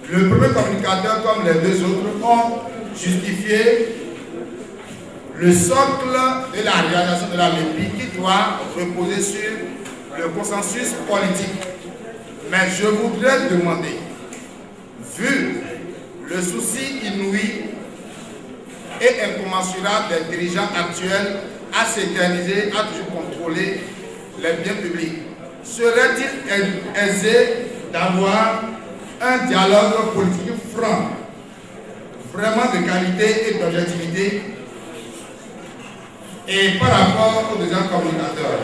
Le premier communicateur, comme les deux autres, ont justifié le socle de la réalisation de la LEPI qui doit reposer sur le consensus politique. Mais je voudrais demander, vu le souci inouï et incommensurable des dirigeants actuels à s'éterniser, à toujours contrôler les biens publics, serait-il aisé d'avoir un dialogue politique franc, vraiment de qualité et d'objectivité, et par rapport aux deuxième communicateurs?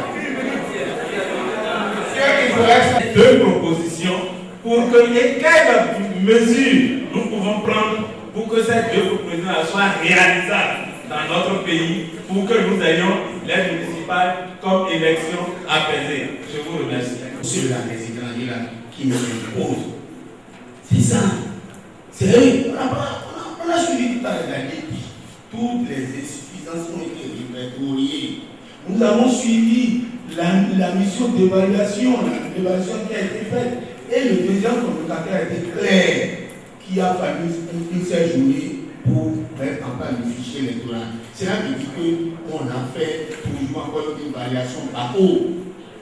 Il faudrait deux propositions pour que et quelles mesures nous pouvons prendre pour que ces deux propositions soient réalisables dans notre pays, pour que nous ayons les municipales comme élection apaisée. Je vous remercie. Monsieur la présidente, il a qui nous impose. C'est ça. C'est eux. On a suivi tout à l'heure toutes les insuffisances ont été répertoriées. Nous avons suivi la mission d'évaluation, l'évaluation qui a été faite. Et le deuxième communicateur a été clair, qui a fallu une seule journée pour mettre en place le fichier électoral. Cela veut dire qu'on a fait toujours encore une variation par haut.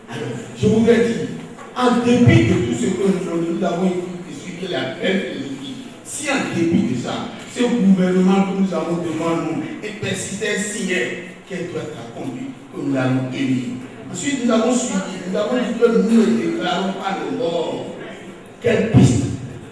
Alors, je voudrais dire, en dépit de tout ce que nous avons expliqué la belle philosophie, si en dépit de ça, ce gouvernement que nous avons devant nous est persisté, signé, quelle doit être la conduite que nous allons tenir. Ensuite, nous avons suivi, nous avons dit que nous ne déclarons pas de mort. Quelle piste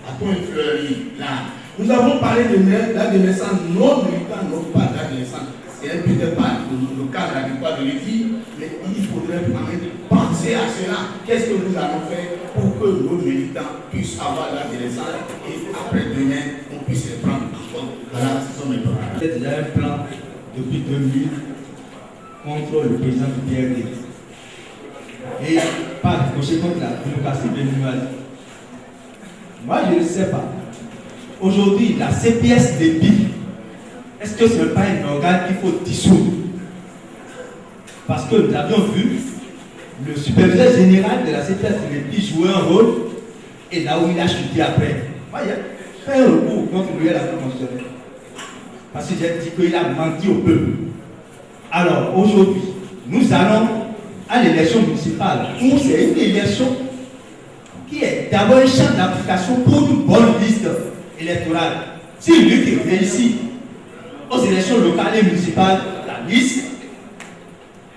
a-t-on fleuri là? Nous avons parlé de date de naissance, nos militants n'ont pas de date de naissance. C'est peut-être pas le cadre adéquat de l'équipe, mais il faudrait quand même penser à cela. Qu'est-ce que nous allons faire pour que nos militants puissent avoir la date de naissance et après-demain, on puisse les prendre en compte? Voilà, ce sont mes programmes. Il y a déjà un plan depuis 2000 contre le président du PRD. Et pas ricochet contre la démocratie béninoise. Moi, je ne sais pas. Aujourd'hui, la CPS d'EPI, est-ce que ce n'est pas un organe qu'il faut dissoudre? Parce que nous avions vu le superviseur général de la CPS d'EPI jouer un rôle et là où il a chuté après. Moi, il a fait un recours contre lui à la Cour constitutionnelle. Parce que j'ai dit qu'il a menti au peuple. Alors, aujourd'hui, nous allons à l'élection municipale, où c'est une élection qui est d'abord un champ d'application pour une bonne liste électorale. Si lui qui réussit aux élections locales et municipales, la liste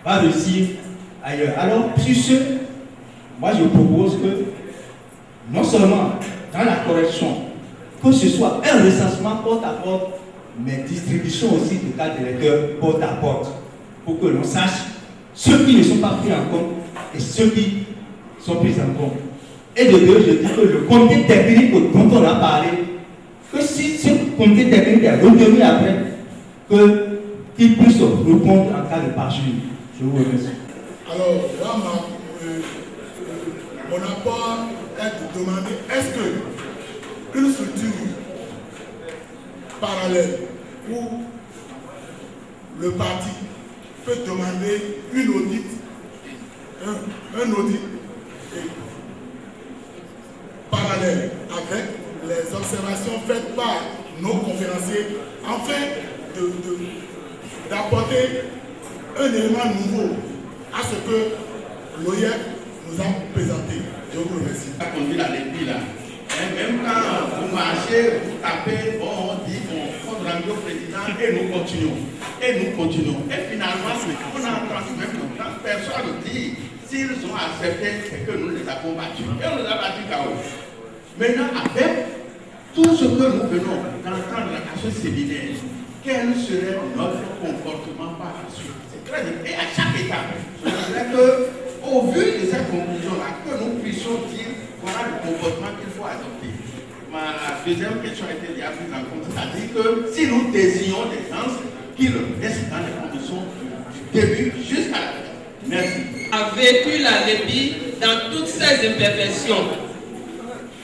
va réussir ailleurs. Alors, sur ce, moi je propose que, non seulement dans la correction, que ce soit un recensement porte à porte, mais distribution aussi de cartes d'électeurs porte à porte, pour que l'on sache ceux qui ne sont pas pris en compte et ceux qui sont pris en compte. Et de deux, je dis que le comité technique dont on a parlé, que si ce comité technique est retenu après, qu'il puisse répondre en cas de parjure. Je vous remercie. Alors, là, mon apport est de demander, est-ce que une structure parallèle où le parti peut demander une audit, un audit parallèle avec les observations faites par nos conférenciers afin d'apporter un élément nouveau à ce que l'OIF nous a présenté. Je vous remercie. On conduit la LEPI là. Et même quand vous marchez, vous tapez, bon, on dit, bon, on ramène au président et nous continuons. Et nous continuons. Et finalement, on a entendu même longtemps, personne ne dit, s'ils ont accepté, c'est que nous les avons battus. Et on les a battus KO. Maintenant, avec tout ce que nous venons d'entendre à ce séminaire, quel serait notre comportement par la suite? C'est très important. Et à chaque étape, je voudrais qu'au vu de ces conclusions-là, que nous puissions dire voilà le comportement qu'il faut adopter. Ma deuxième question a été déjà prise en compte, c'est-à-dire que si nous désignons des gens qui restent dans les conditions du début jusqu'à la fin. Merci. A vécu la LEPI dans toutes ses imperfections.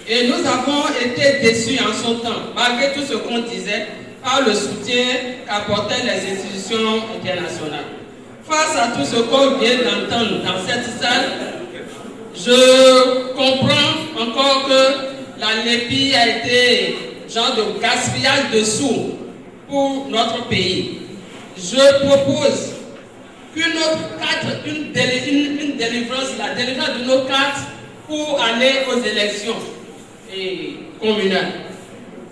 Et nous avons été déçus en son temps, malgré tout ce qu'on disait, par le soutien qu'apportaient les institutions internationales. Face à tout ce qu'on vient d'entendre dans cette salle, je comprends encore que la LEPI a été genre de gaspillage de sous pour notre pays. Je propose qu'une autre carte, une délivrance, la délivrance de nos cartes pour aller aux élections communales.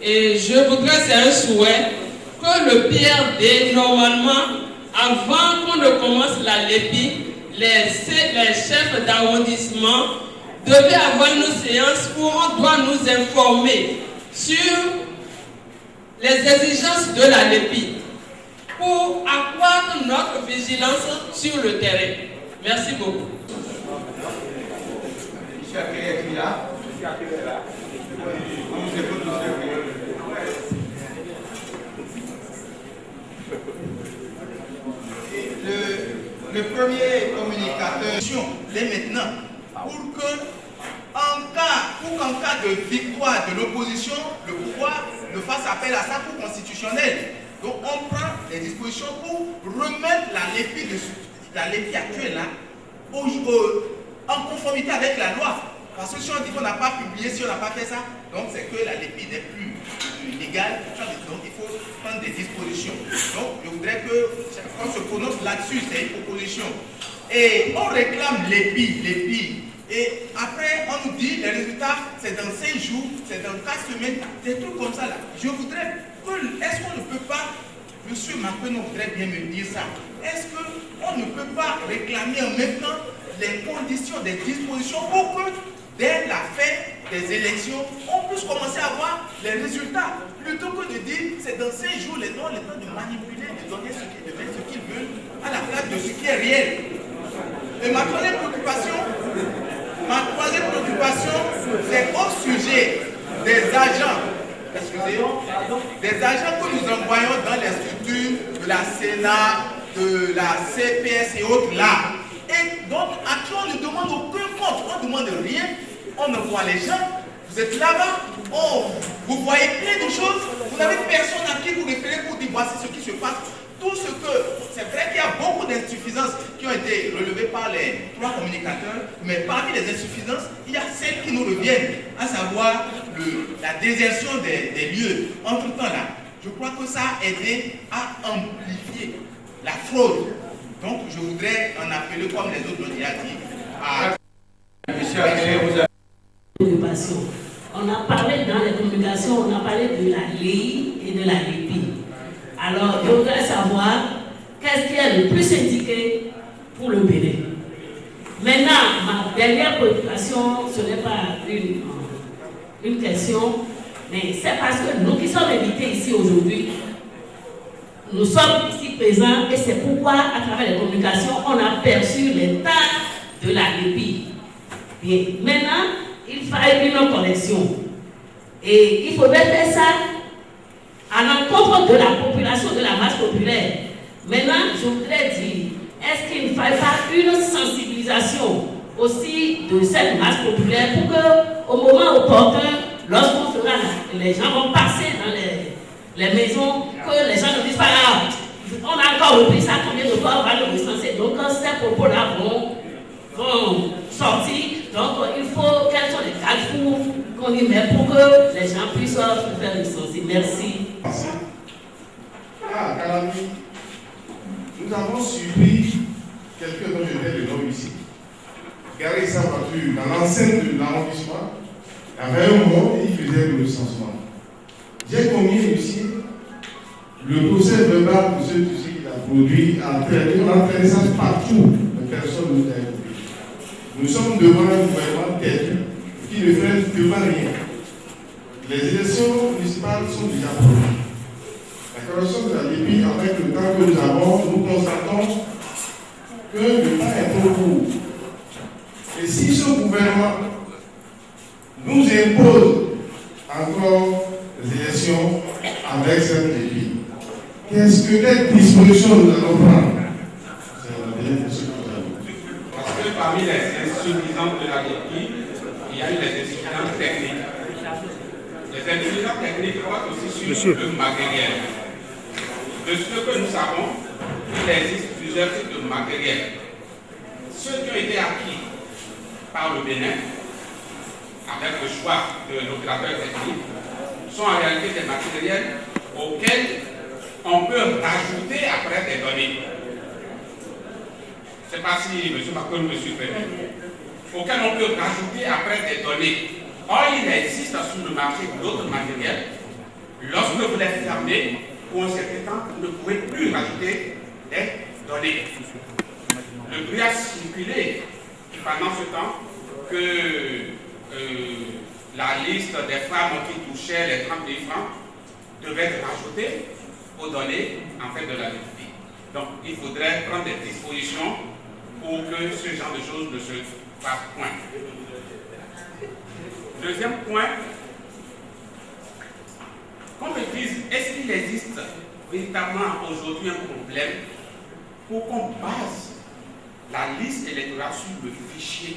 Et je voudrais, c'est un souhait, que le PRD, normalement, avant qu'on ne commence la LEPI, les chefs d'arrondissement devaient avoir une séance où on doit nous informer sur les exigences de la LEPI pour accroître notre vigilance sur le terrain. Merci beaucoup. Le premier communicateur, dès maintenant, pour qu'en cas de victoire de l'opposition, le pouvoir ne fasse appel à sa Cour constitutionnelle. Donc on prend les dispositions pour remettre la LEPI actuelle là, en conformité avec la loi. Parce que si on dit qu'on n'a pas publié, si on n'a pas fait ça, donc c'est que la LEPI n'est plus légale. Donc il faut prendre des dispositions. Donc je voudrais qu'on se prononce là-dessus, c'est une proposition. Et on réclame l'EPI. Et après, on nous dit les résultats, c'est dans 5 jours, c'est dans 4 semaines, des trucs comme ça là. Je voudrais est-ce qu'on ne peut pas, monsieur Macron voudrait bien me dire ça, est-ce qu'on ne peut pas réclamer en même temps les conditions, des dispositions pour que dès la fin des élections, on puisse commencer à voir les résultats, plutôt que de dire c'est dans 5 jours, les gens ont le temps de manipuler, de donner ce qu'ils veulent à la place de ce qui est réel. Et ma troisième préoccupation, c'est au sujet des agents. Des agents que nous envoyons dans les structures de la Sénat, de la CPS et autres là. Et donc, à qui on ne demande aucun compte, on ne demande rien, on envoie les gens, vous êtes là-bas, vous voyez plein de choses, vous n'avez personne à qui vous référez pour dire voici ce qui se passe. Tout ce que, c'est vrai qu'il y a beaucoup d'insuffisances qui ont été relevées par les 3 communicateurs, mais parmi les insuffisances, il y a celles qui nous reviennent, à savoir la désertion des lieux. Entre-temps là, je crois que ça a aidé à amplifier la fraude. Donc je voudrais en appeler, comme les autres l'ont déjà dit, à on a parlé dans les communications, on a parlé de la LEI et de la LEPI. Alors, je voudrais savoir qu'est-ce qui est le plus indiqué pour le Bénin. Maintenant, ma dernière préoccupation, ce n'est pas une question, mais c'est parce que nous qui sommes invités ici aujourd'hui, nous sommes ici présents et c'est pourquoi, à travers les communications, on a perçu l'état de la LEPI. Bien, maintenant, il fallait une correction. Et il faudrait faire ça à l'encontre de la population, de la masse populaire. Maintenant, je voudrais dire, est-ce qu'il ne faille pas une sensibilisation aussi de cette masse populaire pour qu'au moment opportun, lorsqu'on fera, les gens vont passer dans les maisons, que les gens ne disent pas, ah, on a encore repris ça, combien de fois on va le recenser. Donc, quand ces propos-là vont sortir, donc il faut, quels sont les carrefours qu'on y met pour que les gens puissent faire recenser. Merci. Ah, Calami, nous avons suivi quelqu'un dont je vais le nom ici. Garé sa voiture dans l'enceinte de l'arrondissement, il y avait un mot et il faisait le recensement. J'ai commis ici le procès verbal de ce qu'il a produit, on a entraîné ça partout, mais personne ne nous a écouté. Nous sommes devant un gouvernement têtu qui ne fait devant rien. Les élections municipales sont déjà produites. La correction de la LEPI, avec le temps que nous avons, nous constatons que le temps est trop court. Et si ce gouvernement nous impose encore les élections avec cette LEPI, quelles dispositions nous allons prendre? Parce que parmi les insuffisances de la LEPI, il y a eu les insuffisances techniques. Les insuffisances techniques portent aussi sur le matériel. De ce que nous savons, il existe plusieurs types de matériel. Ceux qui ont été acquis par le Bénin avec le choix de l'opérateur technique, sont en réalité des matériels auxquels on peut rajouter après des données. Je ne sais pas si M. Macron me suit, auxquels on peut rajouter après des données. Or, il existe sur le marché d'autres matériels. Lorsque vous les fermez, pour un certain temps, vous ne pouvez plus rajouter des données. Le bruit a circulé pendant ce temps que la liste des femmes qui touchaient les 30 000 francs devait être rajoutée aux données en fait de la République. Donc il faudrait prendre des dispositions pour que ce genre de choses ne se fasse point. Deuxième point, qu'on me dise, est-ce qu'il existe véritablement aujourd'hui un problème pour qu'on base la liste électorale sur le fichier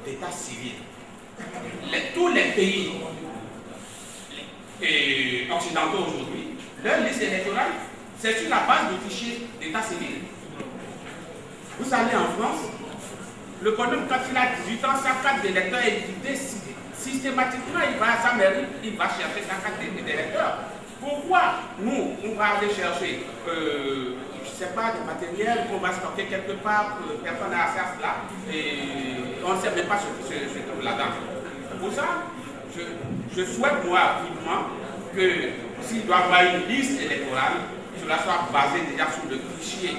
d'état civil? Tous les pays occidentaux aujourd'hui, leur liste électorale, c'est sur la base du fichier d'état civil. Vous allez en France, le bonhomme, quand il a 18 ans, sa carte d'électeur est vidée systématiquement, il va à sa mairie, il va chercher sa carte d'électeur. Pourquoi nous, on va aller chercher, je ne sais pas, des matériels qu'on va stocker quelque part, personne n'a accès à cela, et on ne sait même pas ce que se trouve là-dedans. Pour ça, je souhaite, moi, vivement, que s'il doit y avoir une liste électorale, cela soit basé déjà sur le fichier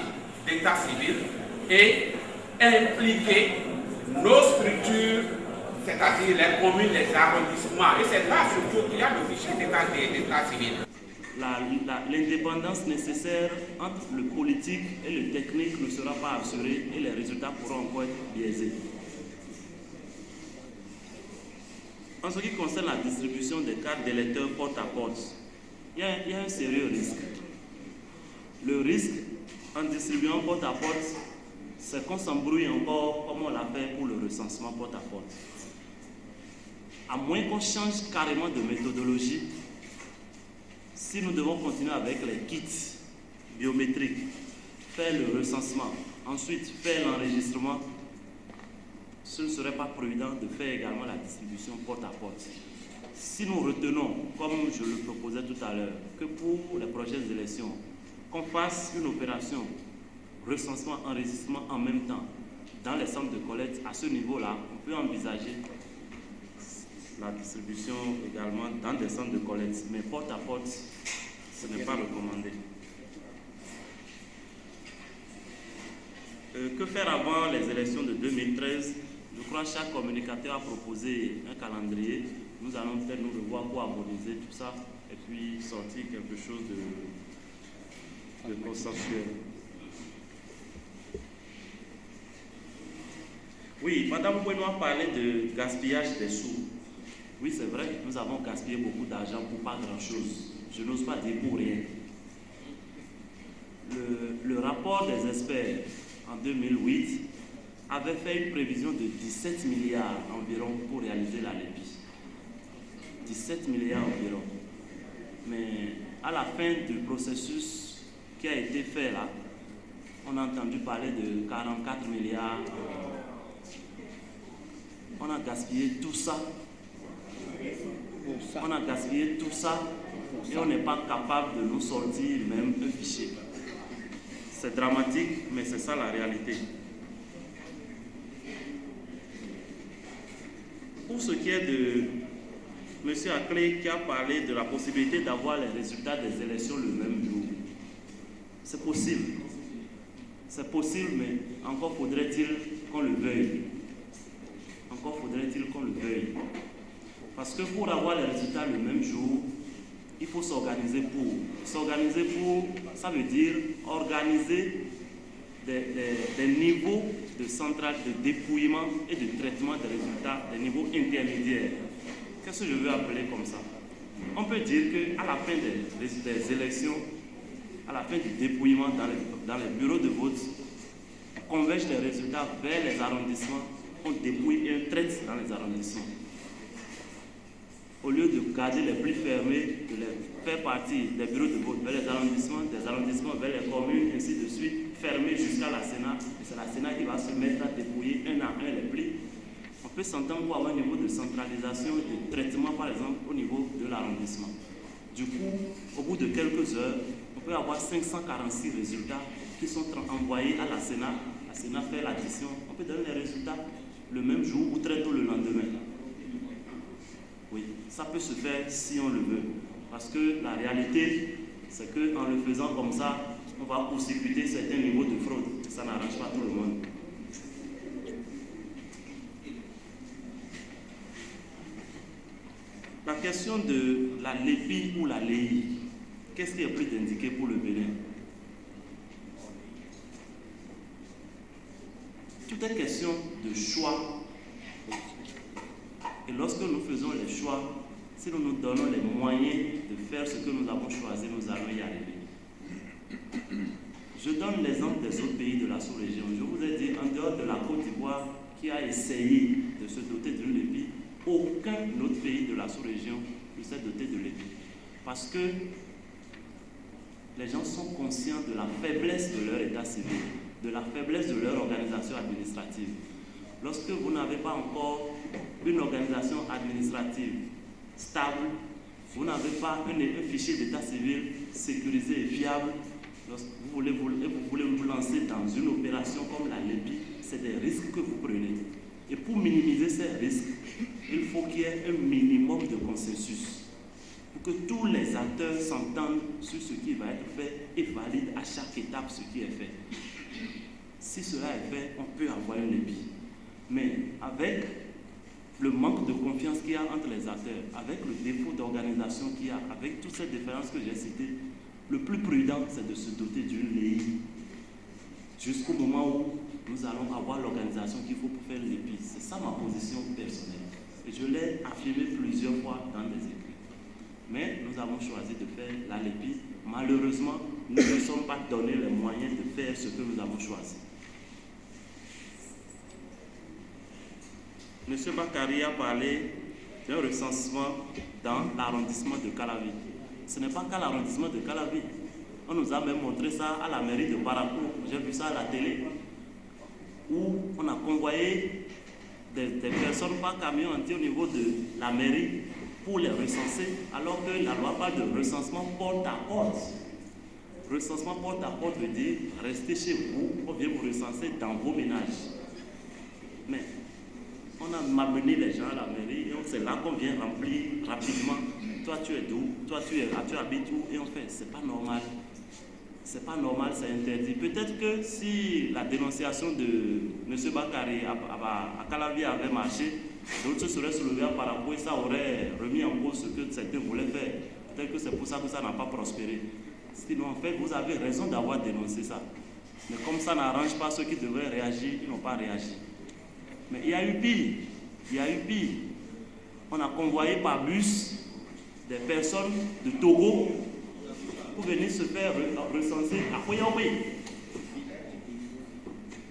d'état civil et impliquer nos structures, c'est-à-dire les communes, les arrondissements. Et c'est là surtout qu'il y a le fichier d'état civil. L'indépendance nécessaire entre le politique et le technique ne sera pas assurée et les résultats pourront encore être biaisés. En ce qui concerne la distribution des cartes d'électeurs porte à porte, il y a un sérieux risque. Le risque en distribuant porte à porte, c'est qu'on s'embrouille encore comme on l'a fait pour le recensement porte à porte. À moins qu'on change carrément de méthodologie, si nous devons continuer avec les kits biométriques, faire le recensement, ensuite faire l'enregistrement, ce ne serait pas prudent de faire également la distribution porte à porte. Si nous retenons, comme je le proposais tout à l'heure, que pour les prochaines élections, qu'on fasse une opération recensement, enregistrement en même temps dans les centres de collecte, à ce niveau-là, on peut envisager la distribution également dans des centres de collecte, mais porte à porte, ce n'est pas recommandé. Que faire avant les élections de 2013? Je crois que chaque communicateur a proposé un calendrier. Nous allons peut-être nous revoir pour harmoniser tout ça et puis sortir quelque chose de consensuel. Oui, Madame Bueno a parlé de gaspillage des sous. Oui, c'est vrai, nous avons gaspillé beaucoup d'argent pour pas grand-chose. Je n'ose pas dire pour rien. Le rapport des experts en 2008 avait fait une prévision de 17 milliards environ pour réaliser la LEPI. 17 milliards environ. Mais à la fin du processus qui a été fait là, on a entendu parler de 44 milliards. On a gaspillé tout ça. On a gaspillé tout ça et on n'est pas capable de nous sortir même un fichier. C'est dramatique, mais c'est ça la réalité. Pour ce qui est de M. Aclé qui a parlé de la possibilité d'avoir les résultats des élections le même jour, c'est possible. C'est possible, mais encore faudrait-il qu'on le veuille. Encore faudrait-il qu'on le veuille. Parce que pour avoir les résultats le même jour, il faut s'organiser pour. S'organiser pour, ça veut dire organiser des niveaux de centrales de dépouillement et de traitement des résultats, des niveaux intermédiaires. Qu'est-ce que je veux appeler comme ça? On peut dire qu'à la fin des élections, à la fin du dépouillement dans les bureaux de vote, on converge les résultats vers les arrondissements, on dépouille et on traite dans les arrondissements. Au lieu de garder les plus fermés, de les faire partie des bureaux de vote vers les arrondissements, des arrondissements vers les communes, ainsi de suite, fermés jusqu'à la Sénat. Et c'est la Sénat qui va se mettre à dépouiller un à un les plis. On peut s'entendre pour avoir un niveau de centralisation de traitement, par exemple, au niveau de l'arrondissement. Du coup, au bout de quelques heures, on peut avoir 546 résultats qui sont envoyés à la Sénat. La Sénat fait l'addition. On peut donner les résultats le même jour ou très tôt le lendemain. Oui, ça peut se faire si on le veut. Parce que la réalité, c'est qu'en le faisant comme ça, on va consécuter certains niveaux de fraude. Ça n'arrange pas tout le monde. La question de la LEPI ou la LEI, qu'est-ce qui est plus indiqué pour le Bénin? Tout est question de choix. Et lorsque nous faisons les choix, si nous nous donnons les moyens de faire ce que nous avons choisi, nous allons y arriver. Je donne l'exemple des autres pays de la sous-région. Je vous ai dit, en dehors de la Côte d'Ivoire, qui a essayé de se doter d'une LEPI, aucun autre pays de la sous-région ne s'est doté de l'EPI. Parce que les gens sont conscients de la faiblesse de leur état civil, de la faiblesse de leur organisation administrative. Lorsque vous n'avez pas encore une organisation administrative stable, vous n'avez pas un fichier d'état civil sécurisé et fiable, lorsque vous voulez vous lancer dans une opération comme la LEPI, c'est des risques que vous prenez. Et pour minimiser ces risques, il faut qu'il y ait un minimum de consensus pour que tous les acteurs s'entendent sur ce qui va être fait et valident à chaque étape ce qui est fait. Si cela est fait, on peut avoir une LEPI. Mais avec le manque de confiance qu'il y a entre les acteurs, avec le défaut d'organisation qu'il y a, avec toutes ces différences que j'ai citées, le plus prudent, c'est de se doter d'une LEI jusqu'au moment où nous allons avoir l'organisation qu'il faut pour faire l'EPI. C'est ça ma position personnelle. Et je l'ai affirmé plusieurs fois dans des écrits. Mais nous avons choisi de faire la LEPI. Malheureusement, nous ne nous sommes pas donné les moyens de faire ce que nous avons choisi. M. Bakary a parlé d'un recensement dans l'arrondissement de Calavi. Ce n'est pas qu'à l'arrondissement de Calavi. On nous a même montré ça à la mairie de Parakou. J'ai vu ça à la télé. Où on a convoyé des personnes par camion entier au niveau de la mairie pour les recenser, alors que la loi parle de recensement porte à porte. Recensement porte à porte veut dire restez chez vous, on vient vous recenser dans vos ménages. Mais on a amené les gens à la mairie et c'est là qu'on vient remplir rapidement. Toi tu es d'où? Toi tu habites où? Et on fait, c'est pas normal. C'est pas normal, c'est interdit. Peut-être que si la dénonciation de M. Bakary à Calavi avait marché, d'autres se seraient soulevés à Parakou et ça aurait remis en cause ce que certains voulaient faire. Peut-être que c'est pour ça que ça n'a pas prospéré. Sinon, en fait, vous avez raison d'avoir dénoncé ça. Mais comme ça n'arrange pas ceux qui devraient réagir, ils n'ont pas réagi. Mais il y a eu pire. Il y a eu pire. On a convoyé par bus des personnes de Togo pour venir se faire recenser à Koyaoui.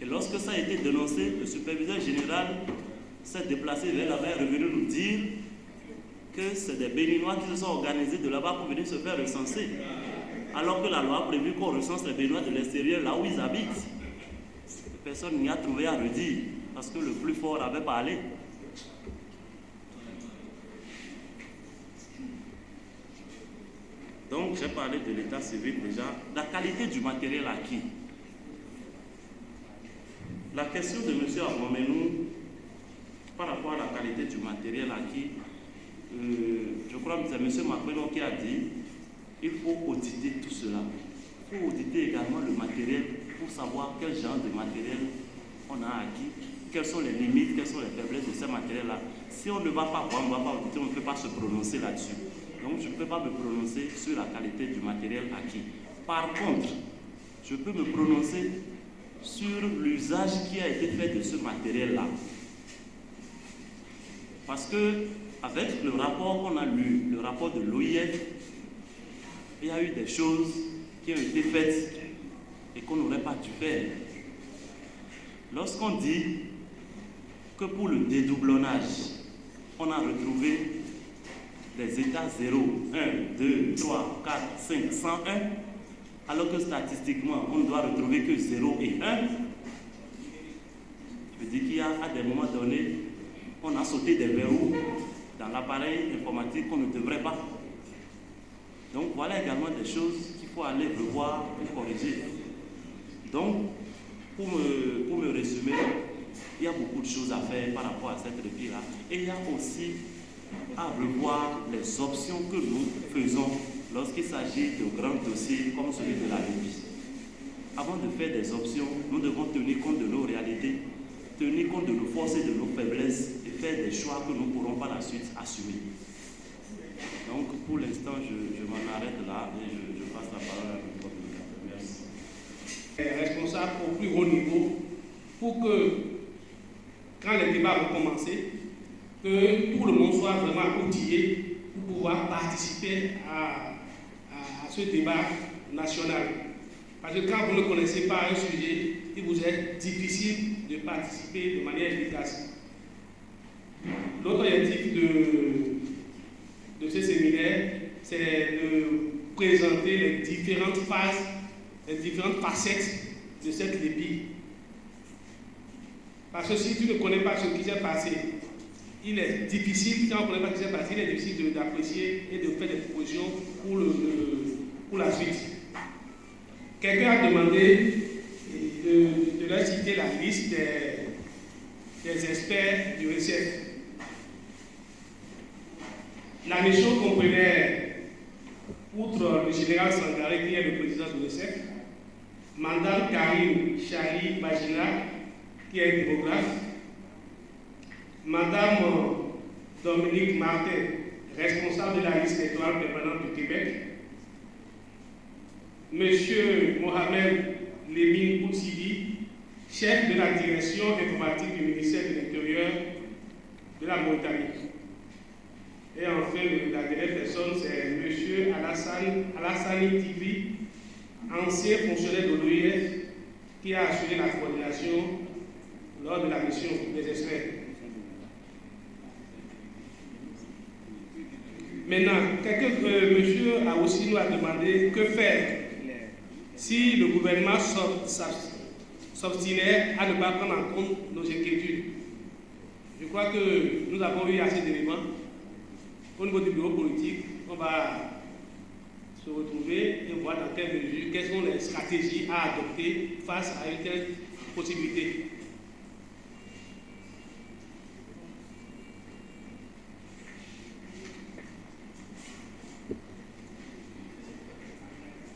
Et lorsque ça a été dénoncé, le superviseur général s'est déplacé vers là-bas et est revenu nous dire que c'est des Béninois qui se sont organisés de là-bas pour venir se faire recenser. Alors que la loi a prévu qu'on recense les Béninois de l'extérieur là où ils habitent. Personne n'y a trouvé à redire parce que le plus fort avait parlé. Donc, j'ai parlé de l'état civil déjà. La qualité du matériel acquis. La question de M. Abomenou par rapport à la qualité du matériel acquis, je crois que c'est M. Macron qui a dit il faut auditer tout cela. Il faut auditer également le matériel pour savoir quel genre de matériel on a acquis, quelles sont les limites, quelles sont les faiblesses de ces matériels-là. Si on ne va pas voir, on ne va pas auditer, on ne peut pas se prononcer là-dessus. Donc je ne peux pas me prononcer sur la qualité du matériel acquis. Par contre, je peux me prononcer sur l'usage qui a été fait de ce matériel-là. Parce que avec le rapport qu'on a lu, le rapport de l'OIF, il y a eu des choses qui ont été faites et qu'on n'aurait pas dû faire. Lorsqu'on dit que pour le dédoublonnage, on a retrouvé des états 0, 1, 2, 3, 4, 5, 101, alors que statistiquement, on ne doit retrouver que 0 et 1, je veux dire qu'il y a à des moments donnés, on a sauté des verrous dans l'appareil informatique qu'on ne devrait pas. Donc voilà également des choses qu'il faut aller revoir et corriger. Donc, pour me résumer, il y a beaucoup de choses à faire par rapport à cette répit-là. Et il y a aussi à revoir les options que nous faisons lorsqu'il s'agit de grands dossiers comme celui de la répit. Avant de faire des options, nous devons tenir compte de nos réalités, tenir compte de nos forces et de nos faiblesses et faire des choix que nous pourrons par la suite assumer. Donc pour l'instant, je m'en arrête là et je passe la parole à notre communicateur. Merci. Responsable au plus haut niveau pour que, quand les débats vont commencer, que tout le monde soit vraiment outillé pour pouvoir participer à ce débat national. Parce que quand vous ne connaissez pas un sujet, il vous est difficile de participer de manière efficace. L'autre objectif de ce séminaire, c'est de présenter les différentes phases, les différentes facettes de cette répit. Parce que si tu ne connais pas ce qui s'est passé, il est difficile, quand on ne connaît pas ce qui s'est passé, il est difficile d'apprécier et de faire des propositions pour la suite. Quelqu'un a demandé de leur citer la liste des experts du RCF. La mission comprenait, outre le général Sangaré qui est le président du RCF, Madame Karine Chali Bagina, qui est démographe, Madame Dominique Martin, responsable de la liste électorale permanente du Québec, Monsieur Mohamed Lemine Boutsidi, chef de la direction informatique du ministère de l'Intérieur de la Mauritanie. Et enfin, la dernière personne, c'est Monsieur Alassane Tigri, ancien fonctionnaire de l'OIF, qui a assuré la coordination lors de la mission des experts. Maintenant, monsieur a aussi nous a demandé que faire si le gouvernement s'obstinait à ne pas prendre en compte nos inquiétudes. Je crois que nous avons eu assez d'éléments. Au niveau du bureau politique, on va se retrouver et voir dans quelle mesure, quelles sont les stratégies à adopter face à une telle possibilité.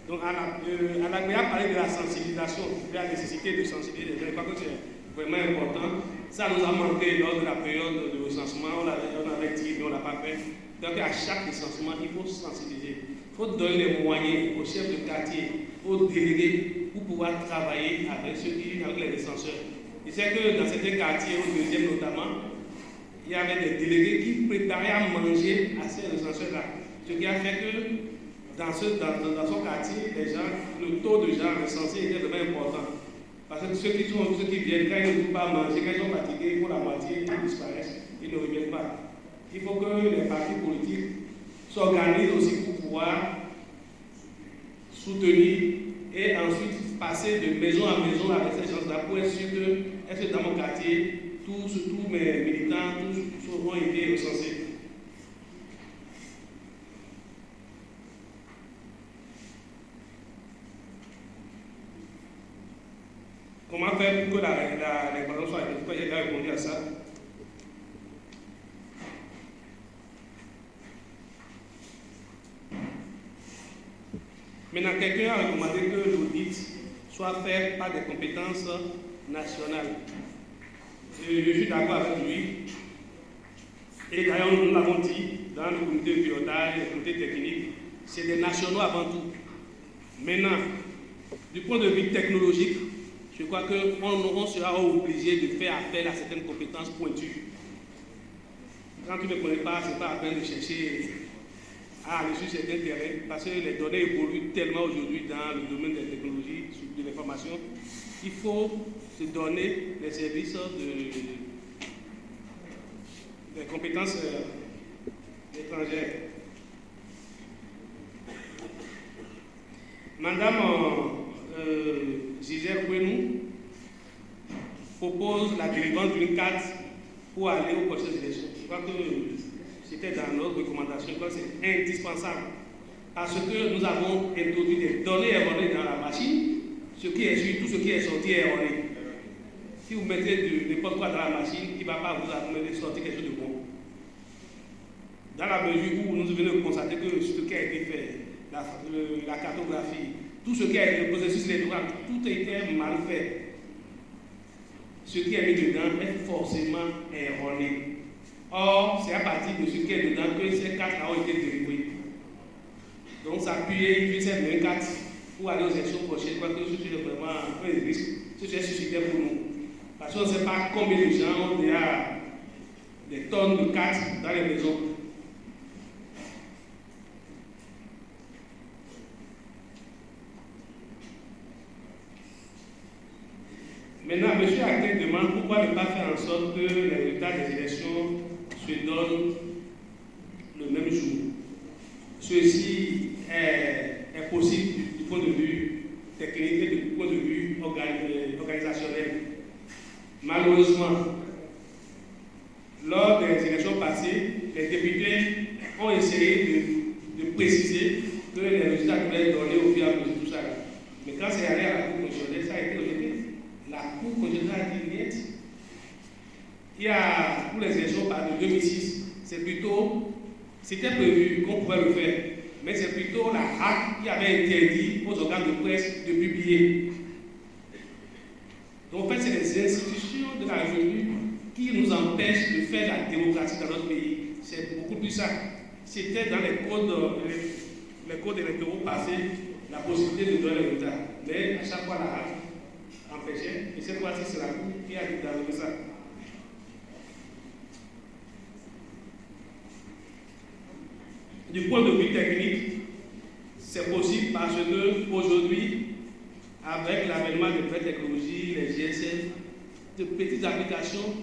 Donc, Anna a parlé de la sensibilisation, de la nécessité de sensibiliser. Je crois que c'est vraiment important. Ça nous a manqué lors de la période de recensement. On avait dit, mais on ne l'a pas fait. Donc, à chaque recensement, il faut sensibiliser. Il faut donner les moyens aux chefs de quartier, aux délégués, pour pouvoir travailler avec les recenseurs. Je sais que dans certains quartiers, au deuxième notamment, il y avait des délégués qui préparaient à manger à ces recenseurs-là. Ce qui a fait que dans son quartier, le taux de gens recensés était vraiment important. Parce que ceux qui viennent, quand ils ne peuvent pas manger, quand ils sont fatigués, pour la moitié, ils disparaissent, ils ne reviennent pas. Il faut que les partis politiques s'organisent aussi pour pouvoir soutenir et ensuite passer de maison à maison avec ces gens-là pour être sûr que, est-ce que dans mon quartier, tous mes militants, tous ont été recensés. Comment faire pour que l'évaluation soit efficace? J'ai déjà répondu à ça. Maintenant, quelqu'un a recommandé que l'audit soit fait par des compétences nationales. Je suis d'accord avec lui. Et d'ailleurs, nous l'avons dit dans le comité de pilotage, le comité technique, c'est des nationaux avant tout. Maintenant, du point de vue technologique, je crois qu'on sera obligé de faire appel à certaines compétences pointues. Quand tu ne connais pas, ce n'est pas à peine de chercher à aller sur certains terrains, parce que les données évoluent tellement aujourd'hui dans le domaine des technologies, de l'information. Il faut se donner les services des compétences étrangères. Madame Gisèle Kouenou propose la délivrance d'une carte pour aller aux prochaines élections. Je crois que c'était dans notre recommandation, je crois que c'est indispensable. Parce que nous avons introduit des données erronées dans la machine, tout ce qui est sorti est erroné. Si vous mettez n'importe quoi dans la machine, il ne va pas vous amener de sortir quelque chose de bon. Dans la mesure où nous venons de constater que ce qui a été fait, la cartographie, tout ce qui a été le processus électoral, tout a été mal fait. Ce qui est mis dedans est forcément erroné. Or, c'est à partir de ce qui est dedans que ces cartes-là ont été délivrées. Donc, s'appuyer sur ces mêmes cartes pour aller aux élections prochaines, je crois que c'est vraiment un risque. C'est suscité pour nous. Parce qu'on ne sait pas combien de gens ont déjà des tonnes de cartes dans les maisons. Maintenant, M. Actel demande pourquoi ne pas faire en sorte que les résultats des élections se donnent le même jour. Ceci est possible du point de vue technique et du point de vue organisationnel. Malheureusement, lors des élections passées, les députés ont essayé de préciser que les résultats devaient être donnés au fur et à mesure de tout ça. Mais quand c'est allé à la Cour constitutionnelle, ça a été rejeté. La Cour constitutionnelle a dit net. Il y a, pour les élections de 2006, c'était prévu qu'on pouvait le faire, mais c'est plutôt la HAC qui avait interdit aux organes de presse de publier. Donc en fait, c'est les institutions de la République qui nous empêchent de faire la démocratie dans notre pays. C'est beaucoup plus ça. C'était dans les codes électoraux passés, la possibilité de donner les résultats. Mais à chaque fois, la HAC empêchait, et cette fois-ci, c'est la Cour qui a dit d'arriver ça. Du point de vue technique, c'est possible parce que aujourd'hui, avec l'avènement de nouvelles technologies, les GSM, de petites applications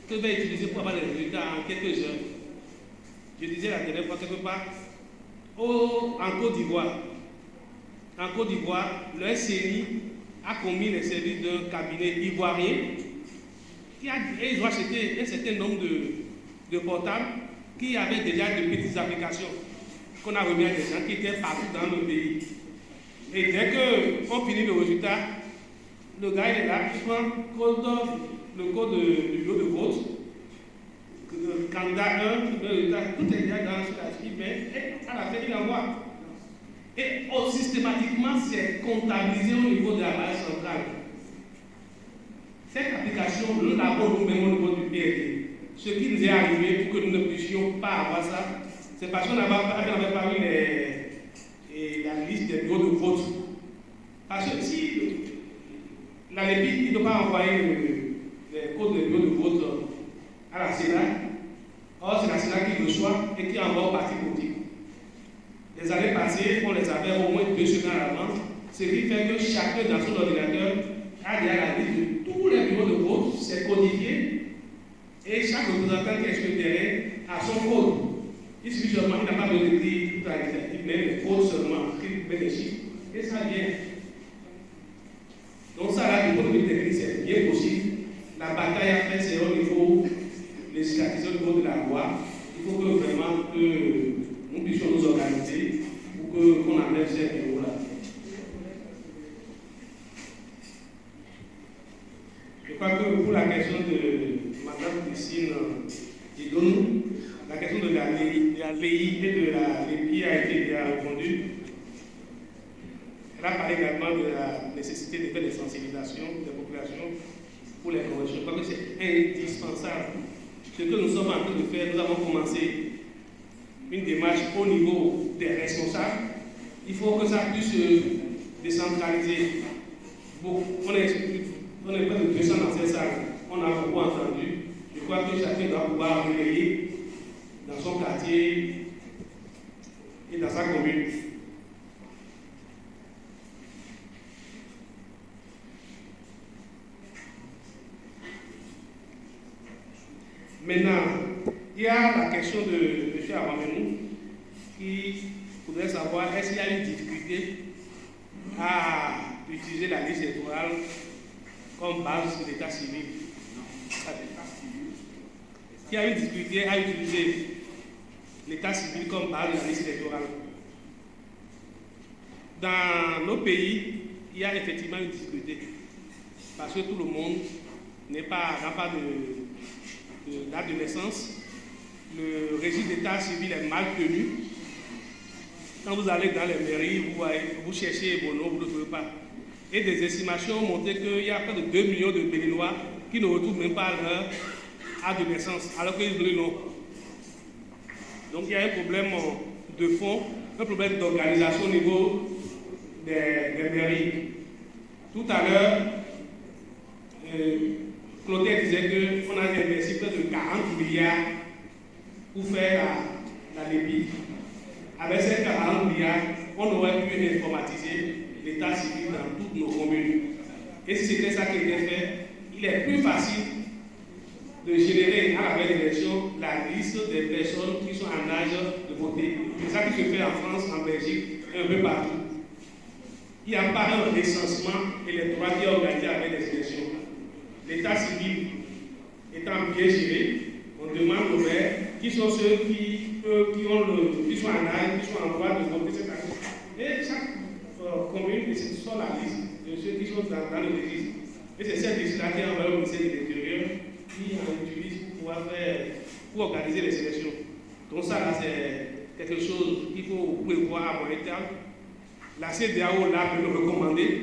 peuvent être utilisées pour avoir des résultats en quelques heures. Je disais la dernière fois quelque part, en Côte d'Ivoire, le SCI a commis les services d'un cabinet ivoirien et ils ont acheté un certain nombre de portables qui avaient déjà de petites applications qu'on a remis à des gens qui étaient partout dans le pays. Et dès qu'on finit le résultat, le gars il est là, il prend le code du bureau de vote, le candidat 1, le résultat, tout est déjà dans ce archive, et à la fin il envoie. Et systématiquement, c'est comptabilisé au niveau de la base centrale. Cette application, nous l'avons nous-mêmes au niveau du PRD. Ce qui nous est arrivé pour que nous ne puissions pas avoir ça, c'est parce qu'on n'avait pas eu la liste des bureaux de vote. Parce que si la LEPI ne peut pas envoyer les codes des bureaux de vote à la Sénat, or c'est la Sénat qui reçoit et qui envoie au parti politique. Les années passées, on les avait au moins 2 semaines à l'avance, ce qui fait que chacun dans son ordinateur a déjà la liste de tous les bureaux de vote, c'est codifié. Et chaque représentant qui est sur le terrain a son code. Il suffit seulement, il n'a pas besoin d'écrire toute la liste, il met les codes seulement, il met les chiffres, et ça vient. Donc ça là, du point de vue technique, c'est bien possible. La bataille à faire, c'est au niveau législatif, au niveau de la loi. Il faut que vraiment nous puissions nous organiser pour qu'on enlève ces bureaux-là. Je crois que pour la question de Mme Christine Didonou, la question de la LEI et de la LEPI a été bien répondue. Elle a parlé également de la nécessité de faire des sensibilisations des populations pour les conventions. Je crois que c'est indispensable. Ce que nous sommes en train de faire, nous avons commencé une démarche au niveau des responsables. Il faut que ça puisse se décentraliser. Bon, on est près de 200 dans ces salles. On a beaucoup entendu. Je crois que chacun doit pouvoir relayer dans son quartier et dans sa commune. Maintenant, il y a la question de M. Aramenou qui voudrait savoir est-ce qu'il y a une difficulté à utiliser la liste électorale comme base de l'état civil. qui a eu difficulté à utiliser l'état civil comme base de la liste électorale. Dans nos pays, il y a effectivement une difficulté parce que tout le monde n'a pas de date de naissance. Le registre d'état civil est mal tenu. Quand vous allez dans les mairies, vous cherchez vos noms, vous ne le trouvez pas. Et des estimations ont montré qu'il y a près de 2 millions de Béninois qui ne retrouvent même pas leur date de naissance, alors qu'ils ont le nom. Donc il y a un problème de fond, un problème d'organisation au niveau des mairies. Tout à l'heure, Clotaire disait qu'on a investi près de 40 milliards pour faire la LEPI. Avec ces 40 milliards, on aurait pu informatiser l'état civil dans toutes nos communes. Et si c'était ça qui était fait, il est plus facile de générer à la veille d'élection la liste des personnes qui sont en âge de voter. C'est ça qui se fait en France, en Belgique et un peu partout. Il n'y a pas un recensement électoral qui est organisé avec des élections. L'état civil étant bien géré, on demande aux maires qui sont ceux qui sont en âge, qui sont en droit de voter cette année. Et chaque commune décide sur la liste de ceux qui sont dans le registre. Et c'est cette liste-là qui est envoyée au ministère de l'Intérieur qui en utilise pour organiser les élections. Donc ça, là, c'est quelque chose qu'il faut prévoir à moyen terme. La CEDEAO l'a recommandé.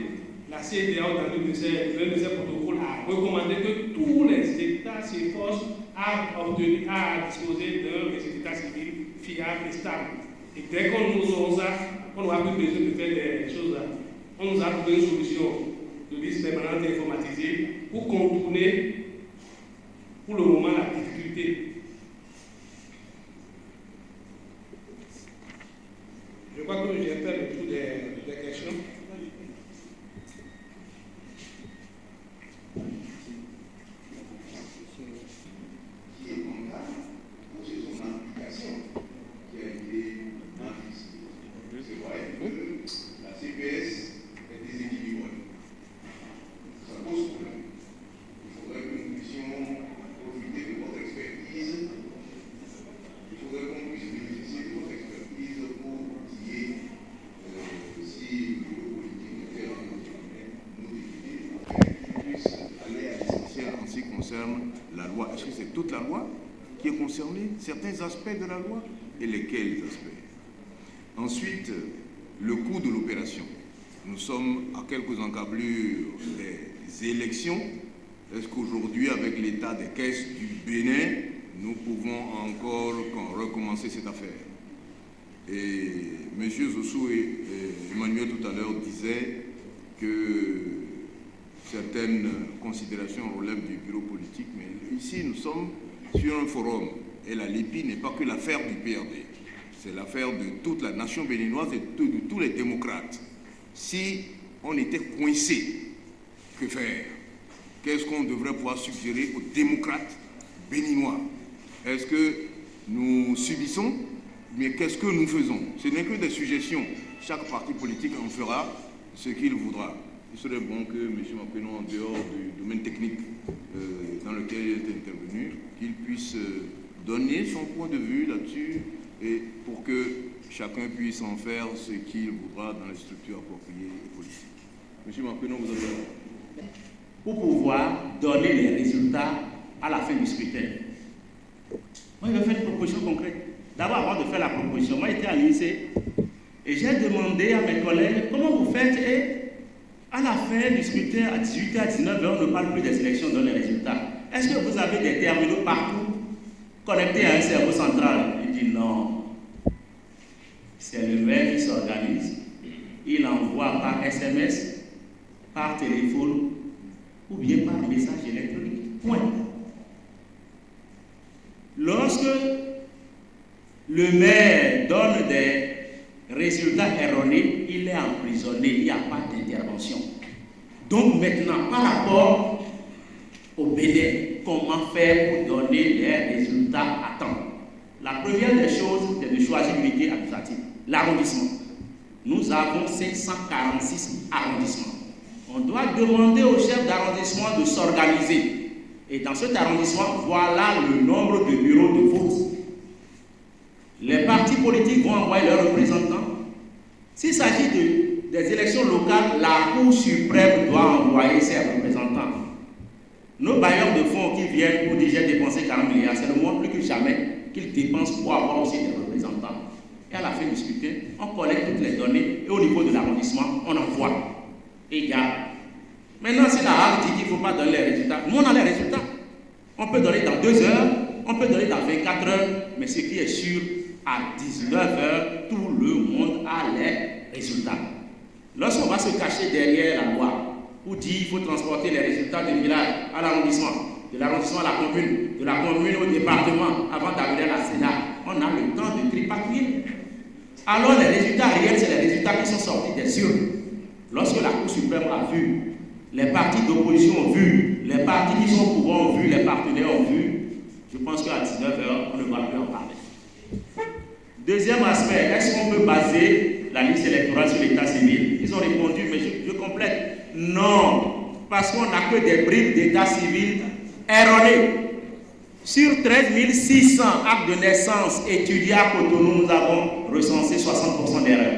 La CEDEAO, dans l'un de ses protocoles, a recommandé que tous les États s'efforcent à disposer d'un résultat civil fiable et stable. Et dès qu'on nous aura ça, on n'aura plus besoin de faire des choses là. On nous a trouvé une solution de liste permanente informatisée pour contourner, pour le moment, la difficulté. Je crois que j'ai fait le tour des questions. La loi, est-ce que c'est toute la loi qui est concernée, certains aspects de la loi et lesquels aspects? Ensuite, le coût de l'opération. Nous sommes à quelques encablures des élections. Est-ce qu'aujourd'hui, avec l'état des caisses du Bénin, nous pouvons encore recommencer cette affaire? Et M. Zossou et Emmanuel tout à l'heure disaient que certaines considérations relèvent du bureau politique, mais ici nous sommes sur un forum et la LEPI n'est pas que l'affaire du PRD, c'est l'affaire de toute la nation béninoise et de tous les démocrates. Si on était coincé, que faire? Qu'est-ce qu'on devrait pouvoir suggérer aux démocrates béninois? Est-ce que nous subissons? Mais qu'est-ce que nous faisons? Ce n'est que des suggestions. Chaque parti politique en fera ce qu'il voudra. Il serait bon que M. Mapeno, en dehors du domaine technique dans lequel il est intervenu, qu'il puisse donner son point de vue là-dessus et pour que chacun puisse en faire ce qu'il voudra dans les structures appropriées et politiques. M. Mapeno, vous avez... Pour pouvoir donner les résultats à la fin du scrutin. Moi, je vais faire une proposition concrète. D'abord, avant de faire la proposition, moi, j'étais à l'INSEE et j'ai demandé à mes collègues comment vous faites et à la fin du scrutin, à 18h, à 19h, on ne parle plus des élections, on donne les résultats. Est-ce que vous avez des terminaux partout connectés à un cerveau central? Il dit non. C'est le maire qui s'organise. Il envoie par SMS, par téléphone ou bien par message électronique. Point. Lorsque le maire donne des résultats erronés, il est emprisonné, il n'y a pas d'intervention. Donc maintenant, par rapport au Bénin, comment faire pour donner les résultats à temps? La première des choses, c'est de choisir l'unité administrative, l'arrondissement. Nous avons 546 arrondissements. On doit demander au chef d'arrondissement de s'organiser Et dans cet arrondissement, voilà le nombre de bureaux de vote. Les partis politiques vont envoyer leurs représentants. S'il s'agit des élections locales, la Cour suprême doit envoyer ses représentants. Nos bailleurs de fonds qui viennent pour dire j'ai dépensé 40 milliards, c'est le moins plus que jamais qu'ils dépensent pour avoir aussi des représentants. Et à la fin du scrutin, on collecte toutes les données et au niveau de l'arrondissement, on envoie. Et il y a. Maintenant, si la HAL dit qu'il ne faut pas donner les résultats, nous on a les résultats. On peut donner dans 2 heures, on peut donner dans 24 heures, mais ce qui est sûr, à 19 heures, tout le monde a les résultats. Lorsqu'on va se cacher derrière la loi, pour dire qu'il faut transporter les résultats du village à l'arrondissement, de l'arrondissement à la commune, de la commune au département, avant d'arriver à la Sénat, on a le temps de tripatouiller. Alors les résultats réels, c'est les résultats qui sont sortis des urnes. Lorsque la Cour suprême a vu, les partis d'opposition ont vu, les partis qui sont au pouvoir ont vu, les partenaires ont vu, je pense qu'à 19h, on ne va plus en parler. Deuxième aspect, est-ce qu'on peut baser la liste électorale sur l'état civil? Ils ont répondu, mais je complète. Non, parce qu'on n'a que des bribes d'état civil erronés. Sur 13 600 actes de naissance étudiés à Cotonou, nous avons recensé 60% d'erreurs,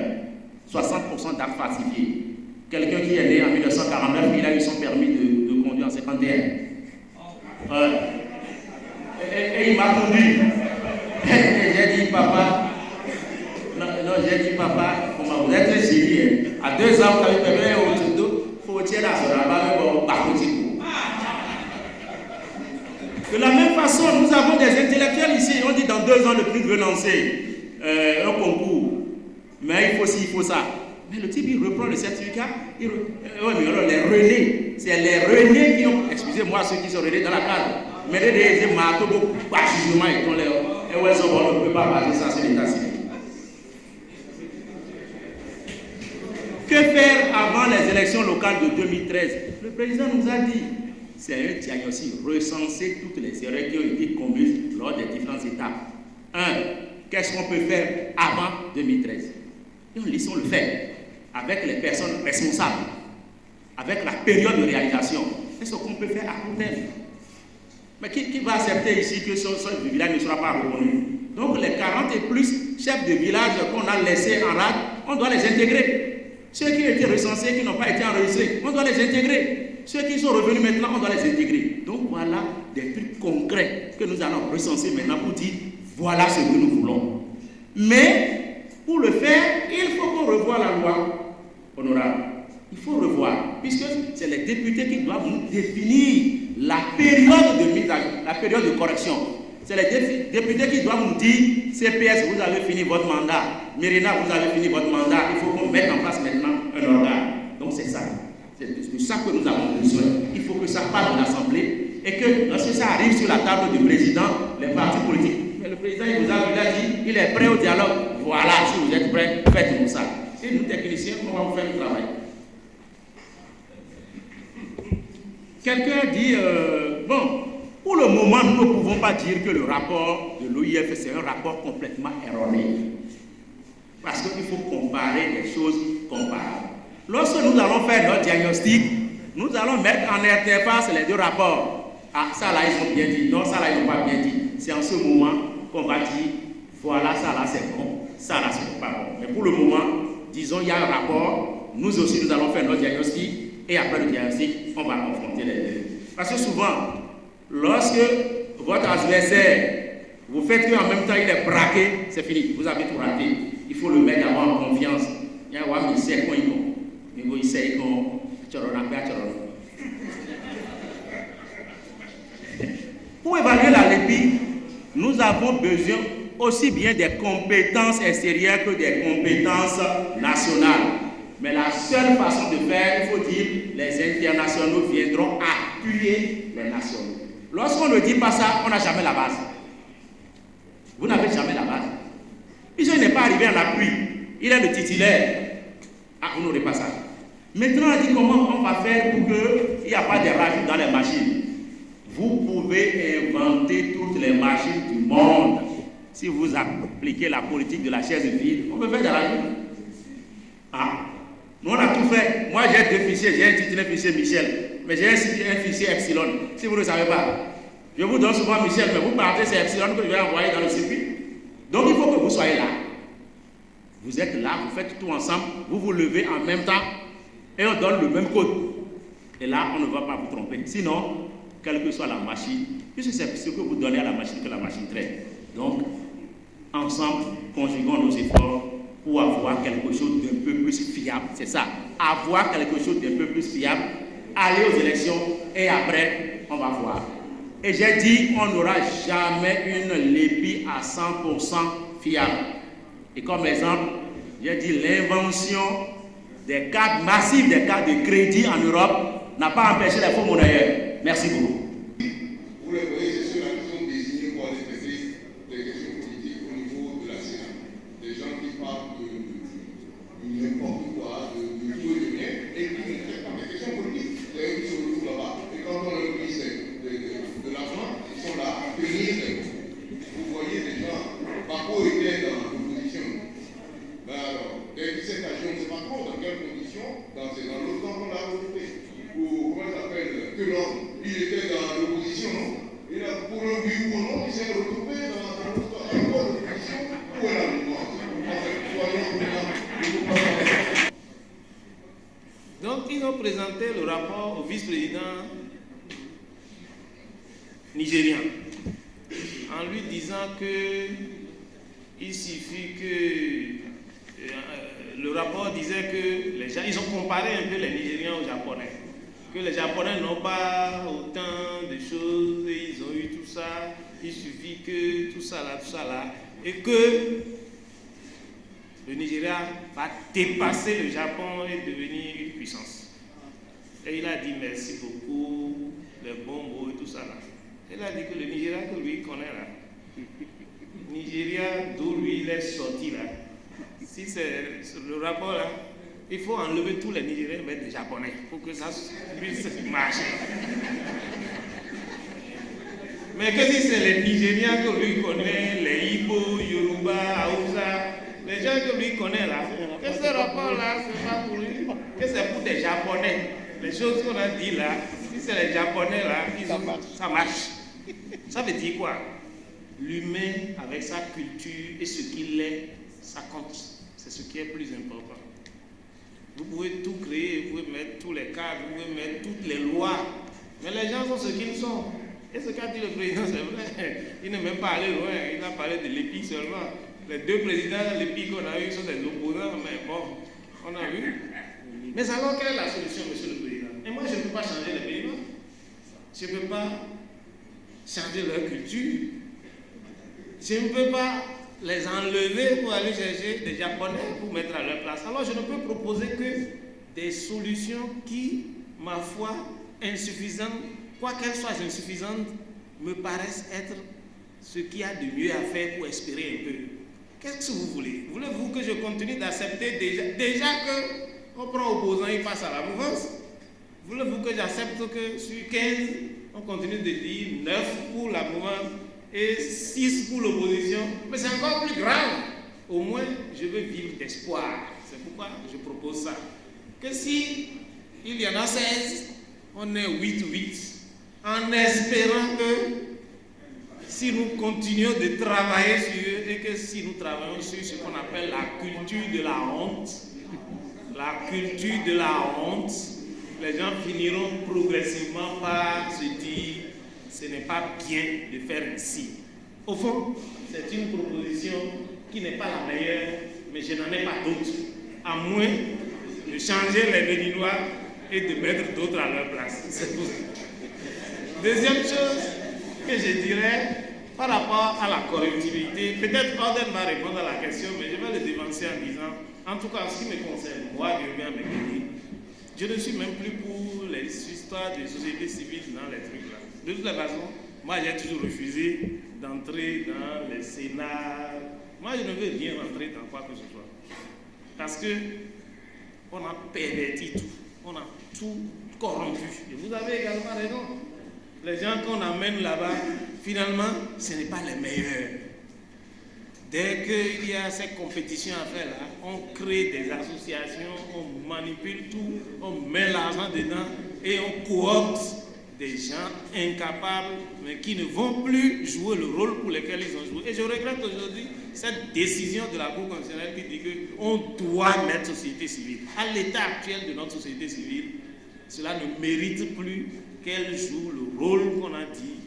60% d'actes falsifiés. Quelqu'un qui est né en 1949, il a eu son permis de conduire en 51. Et il m'a conduit. Et j'ai dit, papa, non, j'ai dit, papa, vous êtes très génie. À 2 ans, vous avez permis au tuto, il faut tirer la soraba, bon, par contre. De la même façon, nous avons des intellectuels ici. On dit dans 2 ans, le PNUD veut lancer un concours. Mais il faut ci, il faut ça. Mais le type, il reprend le certificat. Oui, mais alors, les relais, c'est les relais qui ont. Excusez-moi, ceux qui sont relais dans la case. Mais les marteaux, pas jugement, ils ont les. Et ouais, on ne peut pas baser ça sur l'état civil. Que faire avant les élections locales de 2013? Le président nous a dit. C'est un diagnostic, recenser toutes les erreurs qui ont été commises lors des différentes étapes. 1. Qu'est-ce qu'on peut faire avant 2013? Et on laissons le faire avec les personnes responsables, avec la période de réalisation. Qu'est-ce qu'on peut faire à court terme? Mais qui va accepter ici que ce village ne sera pas reconnu? Donc les 40 et plus chefs de village qu'on a laissés en rade, on doit les intégrer. Ceux qui ont été recensés, qui n'ont pas été enregistrés, on doit les intégrer. Ceux qui sont revenus maintenant, on doit les intégrer. Donc voilà des trucs concrets que nous allons recenser maintenant pour dire voilà ce que nous voulons. Mais pour le faire, il faut qu'on revoie la loi honorable. Il faut revoir, puisque c'est les députés qui doivent nous définir la période de mise à jour, la période de correction. C'est les députés qui doivent nous dire CPS, vous avez fini votre mandat. Mérina, vous avez fini votre mandat. Il faut qu'on mette en place maintenant un organe. Donc c'est ça. C'est de ça que nous avons besoin. Il faut que ça parte de l'Assemblée et que lorsque ça arrive sur la table du président, les partis politiques. Mais le président, il vous a dit, il est prêt au dialogue. Voilà, si vous êtes prêts, faites-nous ça. Et nous, techniciens, on va vous faire le travail. Quelqu'un dit, bon, pour le moment, nous ne pouvons pas dire que le rapport de l'OIF, c'est un rapport complètement erroné. Parce qu'il faut comparer des choses comparables. Lorsque nous allons faire notre diagnostic, nous allons mettre en interface les 2 rapports. Ah, ça là, ils ont bien dit. Non, ça là, ils n'ont pas bien dit. C'est en ce moment qu'on va dire, voilà, ça là, c'est bon. Ça là, c'est pas bon. Mais pour le moment, disons, il y a un rapport. Nous aussi, nous allons faire notre diagnostic. Et après le diagnostic, on va confronter les 2. Parce que souvent, lorsque votre adversaire, vous faites qu'en même temps, il est braqué, c'est fini. Vous avez tout raté. Il faut le mettre d'abord en confiance. Il y a un ministère qu'on y Pour évaluer la LEPI, nous avons besoin aussi bien des compétences extérieures que des compétences nationales. Mais la seule façon de faire, il faut dire, les internationaux viendront appuyer les nationaux. Lorsqu'on ne dit pas ça, on n'a jamais la base. Vous n'avez jamais la base. Puisqu'il n'est pas arrivé en appui, il est le titulaire. Ah, vous n'aurez pas ça. Maintenant, on dit comment on va faire pour qu'il n'y ait pas de rajouts dans les machines. Vous pouvez inventer toutes les machines du monde. Si vous appliquez la politique de la chaise vide, on peut faire des rajouts. Ah, nous on a tout fait. Moi j'ai 2 fichiers, j'ai intitulé fichier Michel. mais j'ai un fichier Epsilon. Si vous ne savez pas, je vous donne souvent Michel, mais vous partez, c'est Epsilon que je vais envoyer dans le circuit. Donc il faut que vous soyez là. Vous êtes là, vous faites tout ensemble, vous vous levez en même temps et on donne le même code. Et là, on ne va pas vous tromper. Sinon, quelle que soit la machine, puisque c'est ce que vous donnez à la machine que la machine traite. Donc, ensemble, conjuguons nos efforts pour avoir quelque chose d'un peu plus fiable. C'est ça, avoir quelque chose d'un peu plus fiable, aller aux élections et après, on va voir. Et j'ai dit, on n'aura jamais une LEPI à 100% fiable. Et comme exemple, j'ai dit l'invention des cartes massives, des cartes de crédit en Europe n'a pas empêché les faux monnaie. Merci beaucoup. Vous le voyez, c'est sur la question désignée pour les spécialistes des questions politiques au niveau de la Sénat. Des gens qui parlent de n'importe quoi, de tout et de rien, et qui ne traitent pas des questions politiques. C'est eux qui se retrouvent là-bas. Et quand on leur dit de l'argent, ils sont là à tenir. Vous voyez des gens, Bako était dans l'opposition. Ben alors, dès 17 âges, on ne sait pas trop dans quelles conditions, dans l'autre camp qu'on l'a recruté. Ou comment ça s'appelle, que l'homme, il était dans l'opposition, non? Et là, pour un oui ou un non, il s'est retrouvé dans l'opposition. Où est la mémoire? En fait, soyons prudents. Donc, ils ont présenté le rapport au vice-président nigérien en lui disant que il suffit que le rapport disait que les gens, ils ont comparé un peu les Nigériens aux Japonais, que les Japonais n'ont pas autant de choses et ils ont eu tout ça, il suffit que tout ça là, et que le Nigeria va dépasser le Japon et devenir une puissance. Et il a dit merci beaucoup, les bons mots et tout ça là. Il a dit que le Nigeria que lui connaît là, Nigeria d'où lui il est sorti là, si c'est le rapport là, il faut enlever tous les Nigériens et mettre des Japonais pour que ça puisse marcher. Mais que si c'est les Nigériens que lui connaît, les Igbo, Yoruba, Hausa, les gens que lui connaît là, que ce rapport là, c'est pas pour lui, que c'est pour des Japonais. Les choses qu'on a dit là, si c'est les Japonais là, ça marche. Ça veut dire quoi? L'humain avec sa culture et ce qu'il est, ça compte. C'est ce qui est plus important. Vous pouvez tout créer, vous pouvez mettre tous les cadres, vous pouvez mettre toutes les lois, mais les gens sont ce qu'ils sont. Et ce qu'a dit le président, c'est vrai. Il n'est même pas allé loin, il a parlé de l'EPI seulement. Les deux présidents de l'EPI qu'on a eu sont des opposants, mais bon, on a vu. Mais alors, quelle est la solution, monsieur le président? Et moi, je ne peux pas changer les pays. Je ne peux pas changer leur culture. Je ne peux pas les enlever pour aller chercher des Japonais pour mettre à leur place. Alors je ne peux proposer que des solutions qui, ma foi, insuffisantes, quoi qu'elles soient insuffisantes, me paraissent être ce qu'il y a de mieux à faire pour espérer un peu. Qu'est-ce que vous voulez? Voulez-vous que je continue d'accepter déjà qu'on prend opposant, il passe à la mouvance? Voulez-vous que j'accepte que sur 15, on continue de dire 9 pour la mouvance et 6 pour l'opposition? Mais c'est encore plus grave. Au moins, je veux vivre d'espoir. C'est pourquoi je propose ça. Que si il y en a 16, on est 8-8. En espérant que si nous continuons de travailler sur eux et que si nous travaillons sur ce qu'on appelle la culture de la honte, les gens finiront progressivement par se dire ce n'est pas bien de faire ainsi. Au fond, c'est une proposition qui n'est pas la meilleure, mais je n'en ai pas d'autre, à moins de changer les Béninois et de mettre d'autres à leur place. C'est tout. Deuxième chose que je dirais par rapport à la corruptibilité, peut-être Orden va répondre à la question, mais je vais le dévancer en disant, en tout cas en ce qui me concerne, moi, je ne suis même plus pour les histoires de société civile dans les trucs là. De toute façon, moi j'ai toujours refusé d'entrer dans les Sénats. Moi je ne veux rien rentrer dans quoi que ce soit. Parce que on a perverti tout. On a tout corrompu. Et vous avez également raison. Les gens qu'on amène là-bas, finalement, ce n'est pas les meilleurs. dès qu'il y a cette compétition à faire là, on crée des associations, on manipule tout, on met l'argent dedans et on coopte des gens incapables, mais qui ne vont plus jouer le rôle pour lequel ils ont joué. Et je regrette aujourd'hui cette décision de la Cour constitutionnelle qui dit qu'on doit mettre société civile. À l'état actuel de notre société civile, cela ne mérite plus qu'elle joue le rôle qu'on a dit.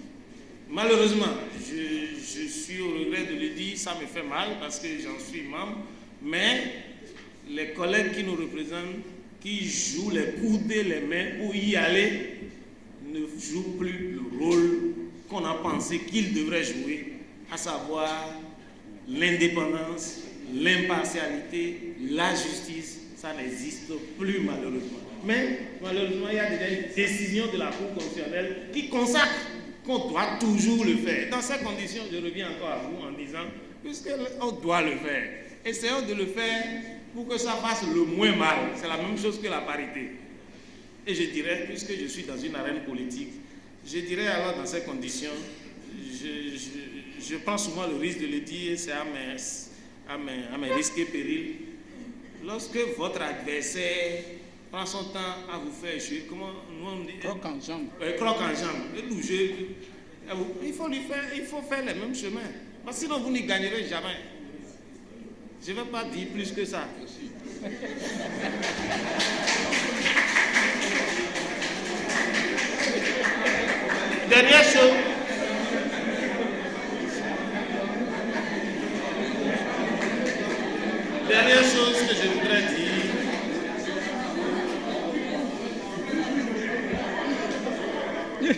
Malheureusement, je suis au regret de le dire, ça me fait mal parce que j'en suis membre, mais les collègues qui nous représentent, qui jouent les coudes et les mains pour y aller, ne jouent plus le rôle qu'on a pensé qu'ils devraient jouer, à savoir l'indépendance, l'impartialité, la justice. Ça n'existe plus malheureusement. Mais malheureusement, il y a déjà une décision de la Cour constitutionnelle qui consacre qu'on doit toujours le faire. Dans ces conditions, je reviens encore à vous en disant, puisqu'on doit le faire, essayons de le faire pour que ça fasse le moins mal. C'est la même chose que la parité. Et je dirais, puisque je suis dans une arène politique, je dirais alors dans ces conditions, je prends souvent le risque de le dire, c'est à mes risques et périls. Lorsque votre adversaire prend son temps à vous faire jouer, comment nous on dit? Croc en jambe. Croc en jambe. Il faut faire les mêmes chemins. Parce que sinon vous n'y gagnerez jamais. Je ne vais pas dire plus que ça. Dernière chose. Dernière chose que je voudrais dire.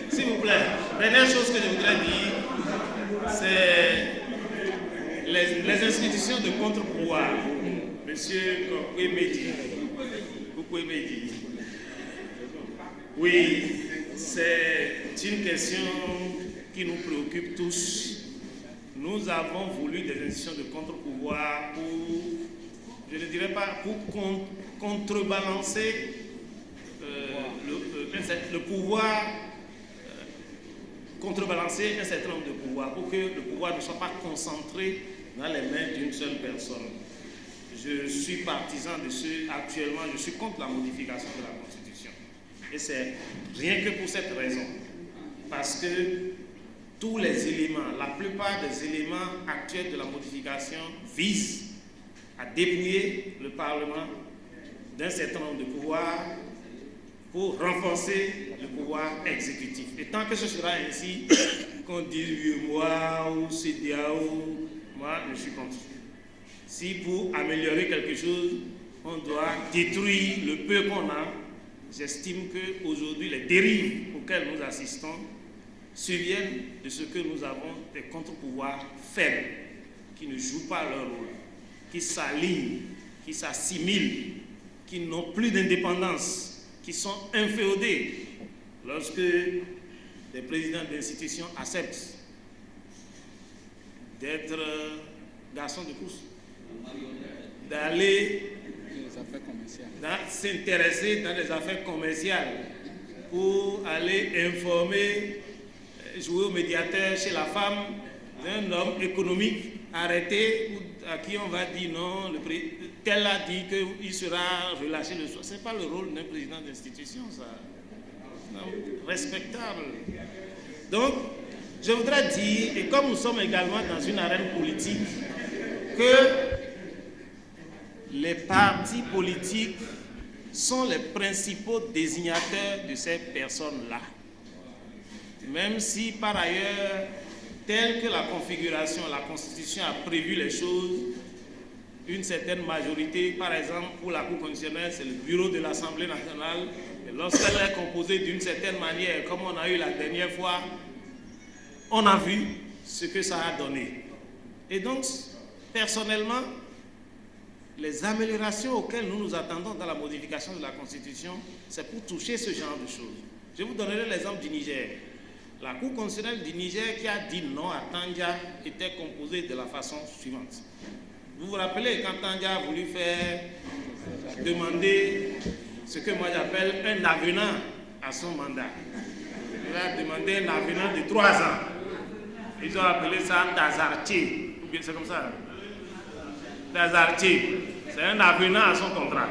S'il vous plaît, dernière chose que je voudrais dire, c'est les institutions de contre-pouvoir. Monsieur Koukoué-Medi. Oui, c'est une question qui nous préoccupe tous. Nous avons voulu des institutions de contre-pouvoir pour, je ne dirais pas pour contrebalancer le pouvoir, contrebalancer un certain nombre de pouvoirs, pour que le pouvoir ne soit pas concentré dans les mains d'une seule personne. Je suis partisan de ce, actuellement, je suis contre la modification de la Constitution. Et c'est rien que pour cette raison. Parce que tous les éléments, la plupart des éléments actuels de la modification visent à dépouiller le Parlement d'un certain nombre de pouvoirs pour renforcer le pouvoir exécutif. Et tant que ce sera ainsi, qu'on dise moi ou CEDEAO, moi je suis contre. Si pour améliorer quelque chose, on doit détruire le peu qu'on a, j'estime qu'aujourd'hui les dérives auxquelles nous assistons surviennent de ce que nous avons des contre-pouvoirs faibles, qui ne jouent pas leur rôle, qui s'alignent, qui s'assimilent, qui n'ont plus d'indépendance, qui sont inféodés. Lorsque des présidents d'institutions acceptent d'être garçons de course, d'aller s'intéresser dans les affaires commerciales pour aller informer, jouer au médiateur chez la femme d'un homme économique arrêté à qui on va dire non, tel a dit qu'il sera relâché le soir. Ce n'est pas le rôle d'un président d'institution, ça. Non, respectable. Donc, je voudrais dire, et comme nous sommes également dans une arène politique, que les partis politiques sont les principaux désignateurs de ces personnes-là. Même si, par ailleurs, telle que la configuration, la Constitution a prévu les choses, une certaine majorité, par exemple, pour la Cour constitutionnelle, c'est le bureau de l'Assemblée nationale, et lorsqu'elle est composée d'une certaine manière, comme on a eu la dernière fois, on a vu ce que ça a donné. Et donc, personnellement, les améliorations auxquelles nous nous attendons dans la modification de la Constitution, c'est pour toucher ce genre de choses. Je vous donnerai l'exemple du Niger. La Cour constitutionnelle du Niger qui a dit non à Tandja était composée de la façon suivante. Vous vous rappelez quand Tandja a voulu faire demander ce que moi j'appelle un avenant à son mandat. Il a demandé un avenant de 3 ans. Ils ont appelé ça Tazartier. C'est comme ça. des articles. C'est un avenant à son contrat.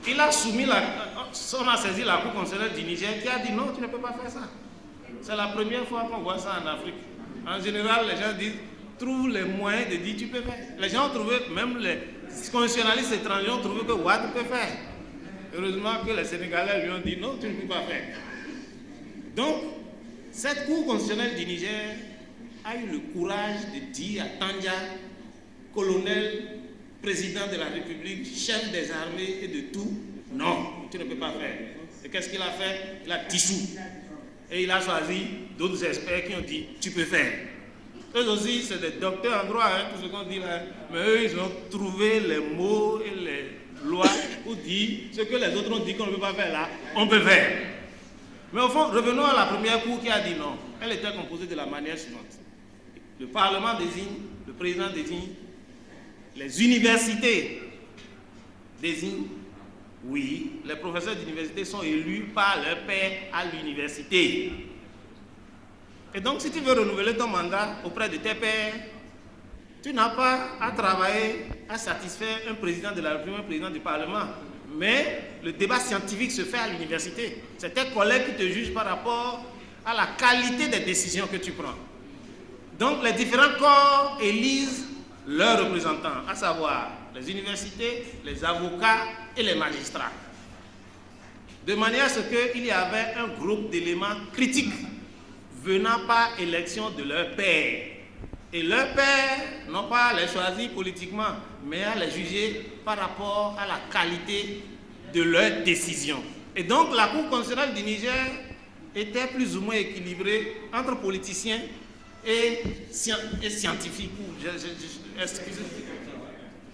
Il a soumis on a saisi la Cour constitutionnelle du Niger qui a dit non, tu ne peux pas faire ça. C'est la première fois qu'on voit ça en Afrique. En général, les gens disent, trouvent les moyens de dire tu peux faire. Les gens ont trouvé, même les constitutionnalistes étrangers ont trouvé que Ouad peut faire. Heureusement que les Sénégalais lui ont dit non, tu ne peux pas faire. Donc, cette Cour constitutionnelle du Niger a eu le courage de dire à Tandja, colonel, président de la République, chef des armées et de tout, non, tu ne peux pas faire. Et qu'est-ce qu'il a fait? Il a dissous. Et il a choisi d'autres experts qui ont dit, tu peux faire. Eux aussi, c'est des docteurs en droit, hein, tout ce qu'on dit là. Mais eux, ils ont trouvé les mots et les lois pour dire ce que les autres ont dit qu'on ne peut pas faire là, on peut faire. Mais au fond, revenons à la première cour qui a dit non. Elle était composée de la manière suivante. Le Parlement désigne, le président désigne, les universités désignent, oui, les professeurs d'université sont élus par leur père à l'université. Et donc, si tu veux renouveler ton mandat auprès de tes pairs, tu n'as pas à travailler à satisfaire un président de la République, un président du Parlement. Mais le débat scientifique se fait à l'université. C'est tes collègues qui te jugent par rapport à la qualité des décisions que tu prends. Donc, les différents corps élisent leurs représentants, à savoir les universités, les avocats et les magistrats. De manière à ce qu'il y avait un groupe d'éléments critiques venant par élection de leur père. Et leur père, non pas à les choisir politiquement, mais à les juger par rapport à la qualité de leurs décisions. Et donc la Cour constitutionnelle du Niger était plus ou moins équilibrée entre politiciens et scientifiques.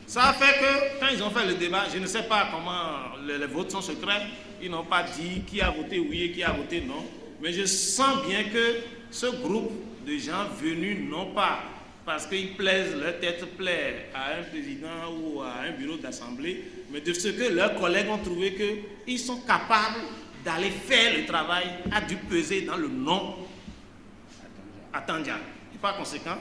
Ça a fait que quand ils ont fait le débat, je ne sais pas comment les votes sont secrets, ils n'ont pas dit qui a voté oui et qui a voté non. Mais je sens bien que ce groupe de gens venus, non pas parce qu'ils plaisent, leur tête plaît à un président ou à un bureau d'assemblée, mais de ce que leurs collègues ont trouvé qu'ils sont capables d'aller faire le travail, a dû peser dans le non à Tandja. Et par conséquent,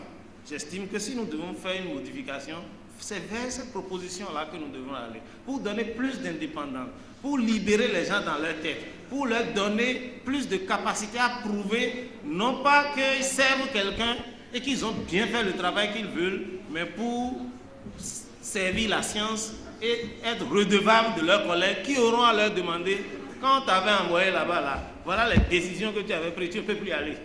j'estime que si nous devons faire une modification, c'est vers cette proposition-là que nous devons aller, pour donner plus d'indépendance, pour libérer les gens dans leur tête, pour leur donner plus de capacité à prouver, non pas qu'ils servent quelqu'un et qu'ils ont bien fait le travail qu'ils veulent, mais pour servir la science et être redevables de leurs collègues qui auront à leur demander, quand tu avais envoyé là-bas, là, voilà les décisions que tu avais prises, tu ne peux plus y aller.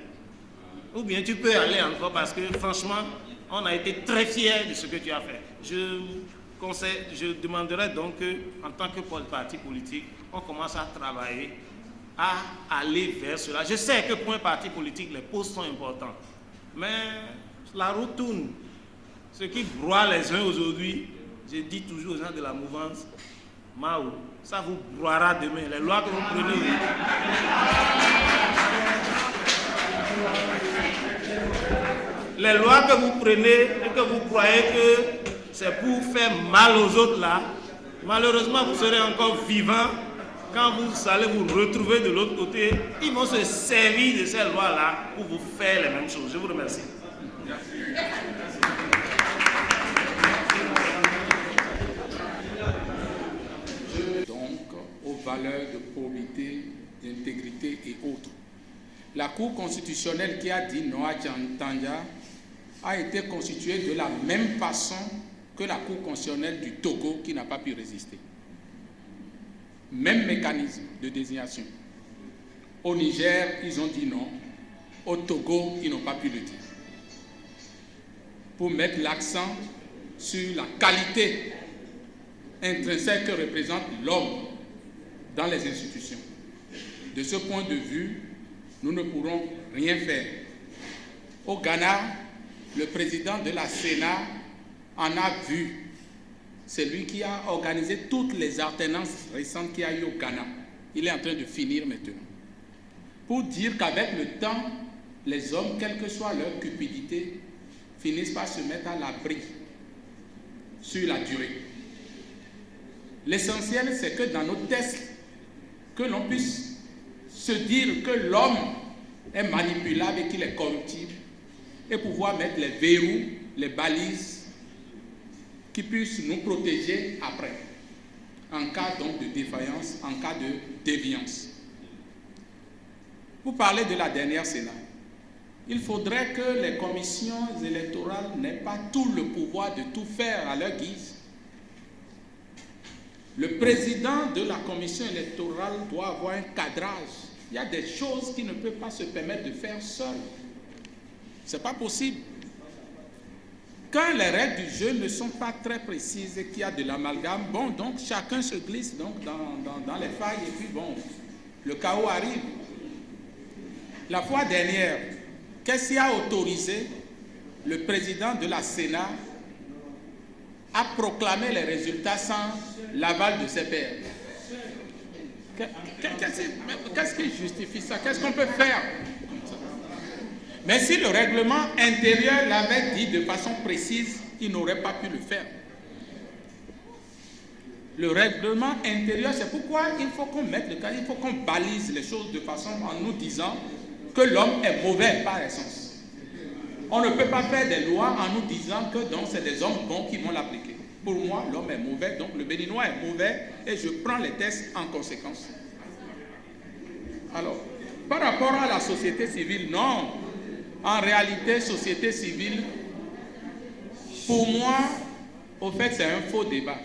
Ou bien tu peux aller encore parce que franchement, on a été très fiers de ce que tu as fait. Je demanderais donc qu'en tant que parti politique, on commence à travailler, à aller vers cela. Je sais que pour un parti politique, les postes sont importants. Mais la route tourne. Ce qui broie les uns aujourd'hui, je dis toujours aux gens de la mouvance, Mao, ça vous broiera demain. Les lois que vous prenez. Les lois que vous prenez et que vous croyez que c'est pour faire mal aux autres là, malheureusement vous serez encore vivant quand vous allez vous retrouver de l'autre côté. Ils vont se servir de ces lois là pour vous faire les mêmes choses. Je vous remercie. Donc aux valeurs de probité, d'intégrité et autres. La Cour constitutionnelle qui a dit non à Tandja a été constituée de la même façon que la Cour constitutionnelle du Togo qui n'a pas pu résister. Même mécanisme de désignation. Au Niger, ils ont dit non. Au Togo, ils n'ont pas pu le dire. Pour mettre l'accent sur la qualité intrinsèque que représente l'homme dans les institutions. De ce point de vue, nous ne pourrons rien faire. Au Ghana, le président de la Sénat en a vu. C'est lui qui a organisé toutes les alternances récentes qu'il y a eu au Ghana. Il est en train de finir maintenant. Pour dire qu'avec le temps, les hommes, quelle que soit leur cupidité, finissent par se mettre à l'abri sur la durée. L'essentiel, c'est que dans nos tests, que l'on puisse se dire que l'homme est manipulable et qu'il est corruptible et pouvoir mettre les verrous, les balises qui puisse nous protéger après, en cas donc de défaillance, en cas de déviance. Vous parlez de la dernière Sénat. Il faudrait que les commissions électorales n'aient pas tout le pouvoir de tout faire à leur guise. Le président de la commission électorale doit avoir un cadrage. Il y a des choses qu'il ne peut pas se permettre de faire seul. Ce n'est pas possible. Quand les règles du jeu ne sont pas très précises et qu'il y a de l'amalgame, bon, donc chacun se glisse donc dans les failles et puis bon, le chaos arrive. La fois dernière, qu'est-ce qui a autorisé le président de la Sénat à proclamer les résultats sans l'aval de ses pairs? Qu'est-ce qui justifie ça? Qu'est-ce qu'on peut faire? Mais si le règlement intérieur l'avait dit de façon précise, il n'aurait pas pu le faire. Le règlement intérieur, c'est pourquoi il faut qu'on mette le cas, il faut qu'on balise les choses de façon en nous disant que l'homme est mauvais par essence. On ne peut pas faire des lois en nous disant que c'est des hommes bons qui vont l'appliquer. Pour moi, l'homme est mauvais, donc le béninois est mauvais et je prends les tests en conséquence. Alors, par rapport à la société civile, non. En réalité, société civile, pour moi, au fait, c'est un faux débat.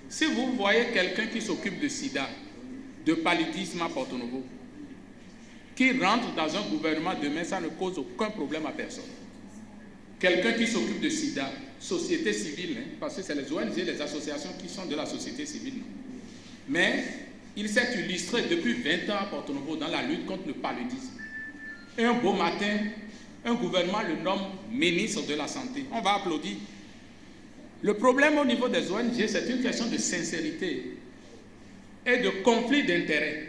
Si vous voyez quelqu'un qui s'occupe de sida, de paludisme à Porto Novo, qui rentre dans un gouvernement demain, ça ne cause aucun problème à personne. Quelqu'un qui s'occupe de sida, société civile, parce que c'est les ONG, les associations qui sont de la société civile. Non. Mais il s'est illustré depuis 20 ans à Porto Novo dans la lutte contre le paludisme. Et un beau matin, un gouvernement le nomme ministre de la Santé. On va applaudir. Le problème au niveau des ONG, c'est une question de sincérité et de conflit d'intérêts.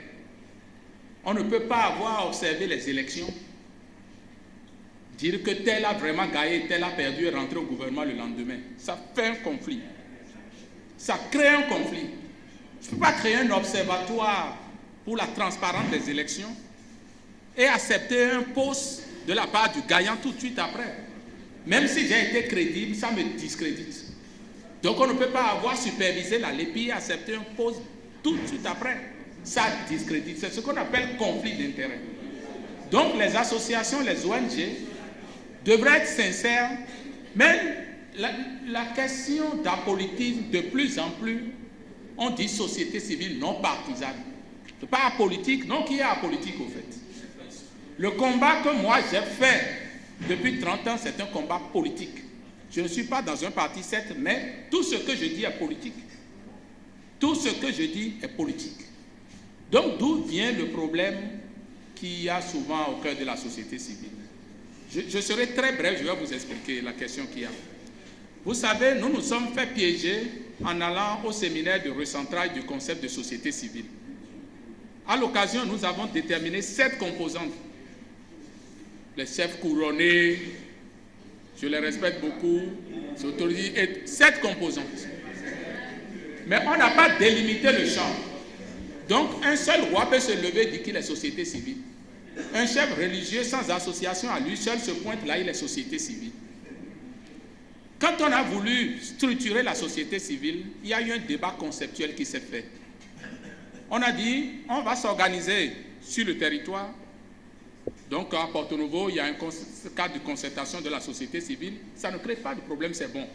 On ne peut pas avoir observé les élections, dire que tel a vraiment gagné, tel a perdu et rentrer au gouvernement le lendemain. Ça fait un conflit. Ça crée un conflit. Je ne peux pas créer un observatoire pour la transparence des élections et accepter un poste de la part du gagnant tout de suite après. Même si j'ai été crédible, ça me discrédite. Donc on ne peut pas avoir supervisé la LEPI et accepter un poste tout de suite après. Ça discrédite. C'est ce qu'on appelle conflit d'intérêts. Donc les associations, les ONG devraient être sincères. Mais la question d'apolitisme, de plus en plus, on dit société civile non partisane. Pas apolitique, non qui est apolitique au fait. Le combat que moi j'ai fait depuis 30 ans, c'est un combat politique. Je ne suis pas dans un parti, certes, mais tout ce que je dis est politique. Tout ce que je dis est politique. Donc d'où vient le problème qu'il y a souvent au cœur de la société civile? Je serai très bref, je vais vous expliquer la question qu'il y a. Vous savez, nous nous sommes fait piéger en allant au séminaire de recentrage du concept de société civile. À l'occasion, nous avons déterminé 7 composantes. Les chefs couronnés, je les respecte beaucoup, et 7 composantes. Mais on n'a pas délimité le champ. Donc, un seul roi peut se lever et dire qu'il est société civile. Un chef religieux sans association à lui seul se pointe là, il est société civile. Quand on a voulu structurer la société civile, il y a eu un débat conceptuel qui s'est fait. On a dit, on va s'organiser sur le territoire. Donc, à Porto Novo, il y a un cadre de concertation de la société civile. Ça ne crée pas de problème, c'est bon.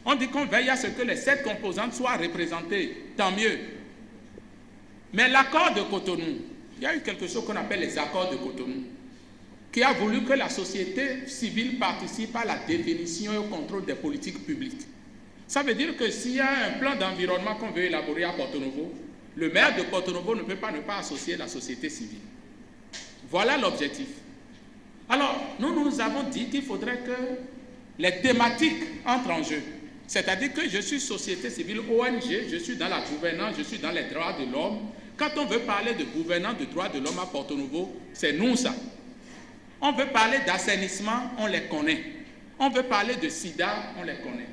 On dit qu'on veille à ce que les 7 composantes soient représentées. Tant mieux. Mais l'accord de Cotonou, il y a eu quelque chose qu'on appelle les accords de Cotonou, qui a voulu que la société civile participe à la définition et au contrôle des politiques publiques. Ça veut dire que s'il y a un plan d'environnement qu'on veut élaborer à Porto Novo, le maire de Porto Novo ne peut pas ne pas associer la société civile. Voilà l'objectif. Alors, nous avons dit qu'il faudrait que les thématiques entrent en jeu. C'est-à-dire que je suis société civile, ONG, je suis dans la gouvernance, je suis dans les droits de l'homme. Quand on veut parler de gouvernance, de droits de l'homme à Porto Novo, c'est nous ça. On veut parler d'assainissement, on les connaît. On veut parler de sida, on les connaît.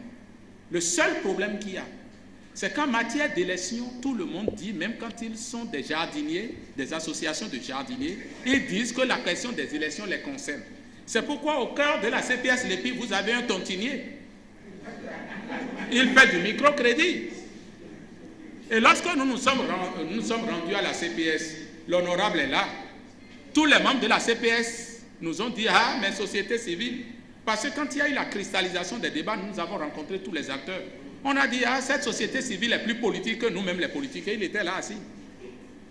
Le seul problème qu'il y a, c'est qu'en matière d'élection, tout le monde dit, même quand ils sont des jardiniers, des associations de jardiniers, ils disent que la question des élections les concerne. C'est pourquoi au cœur de la CPS Lépi, vous avez un tontinier. il fait du microcrédit. Et lorsque nous sommes rendus à la CPS, l'honorable est là. Tous les membres de la CPS nous ont dit, ah, mais société civile. Parce que quand il y a eu la cristallisation des débats, nous avons rencontré tous les acteurs. On a dit, ah, cette société civile est plus politique que nous-mêmes les politiques. Et il était là assis,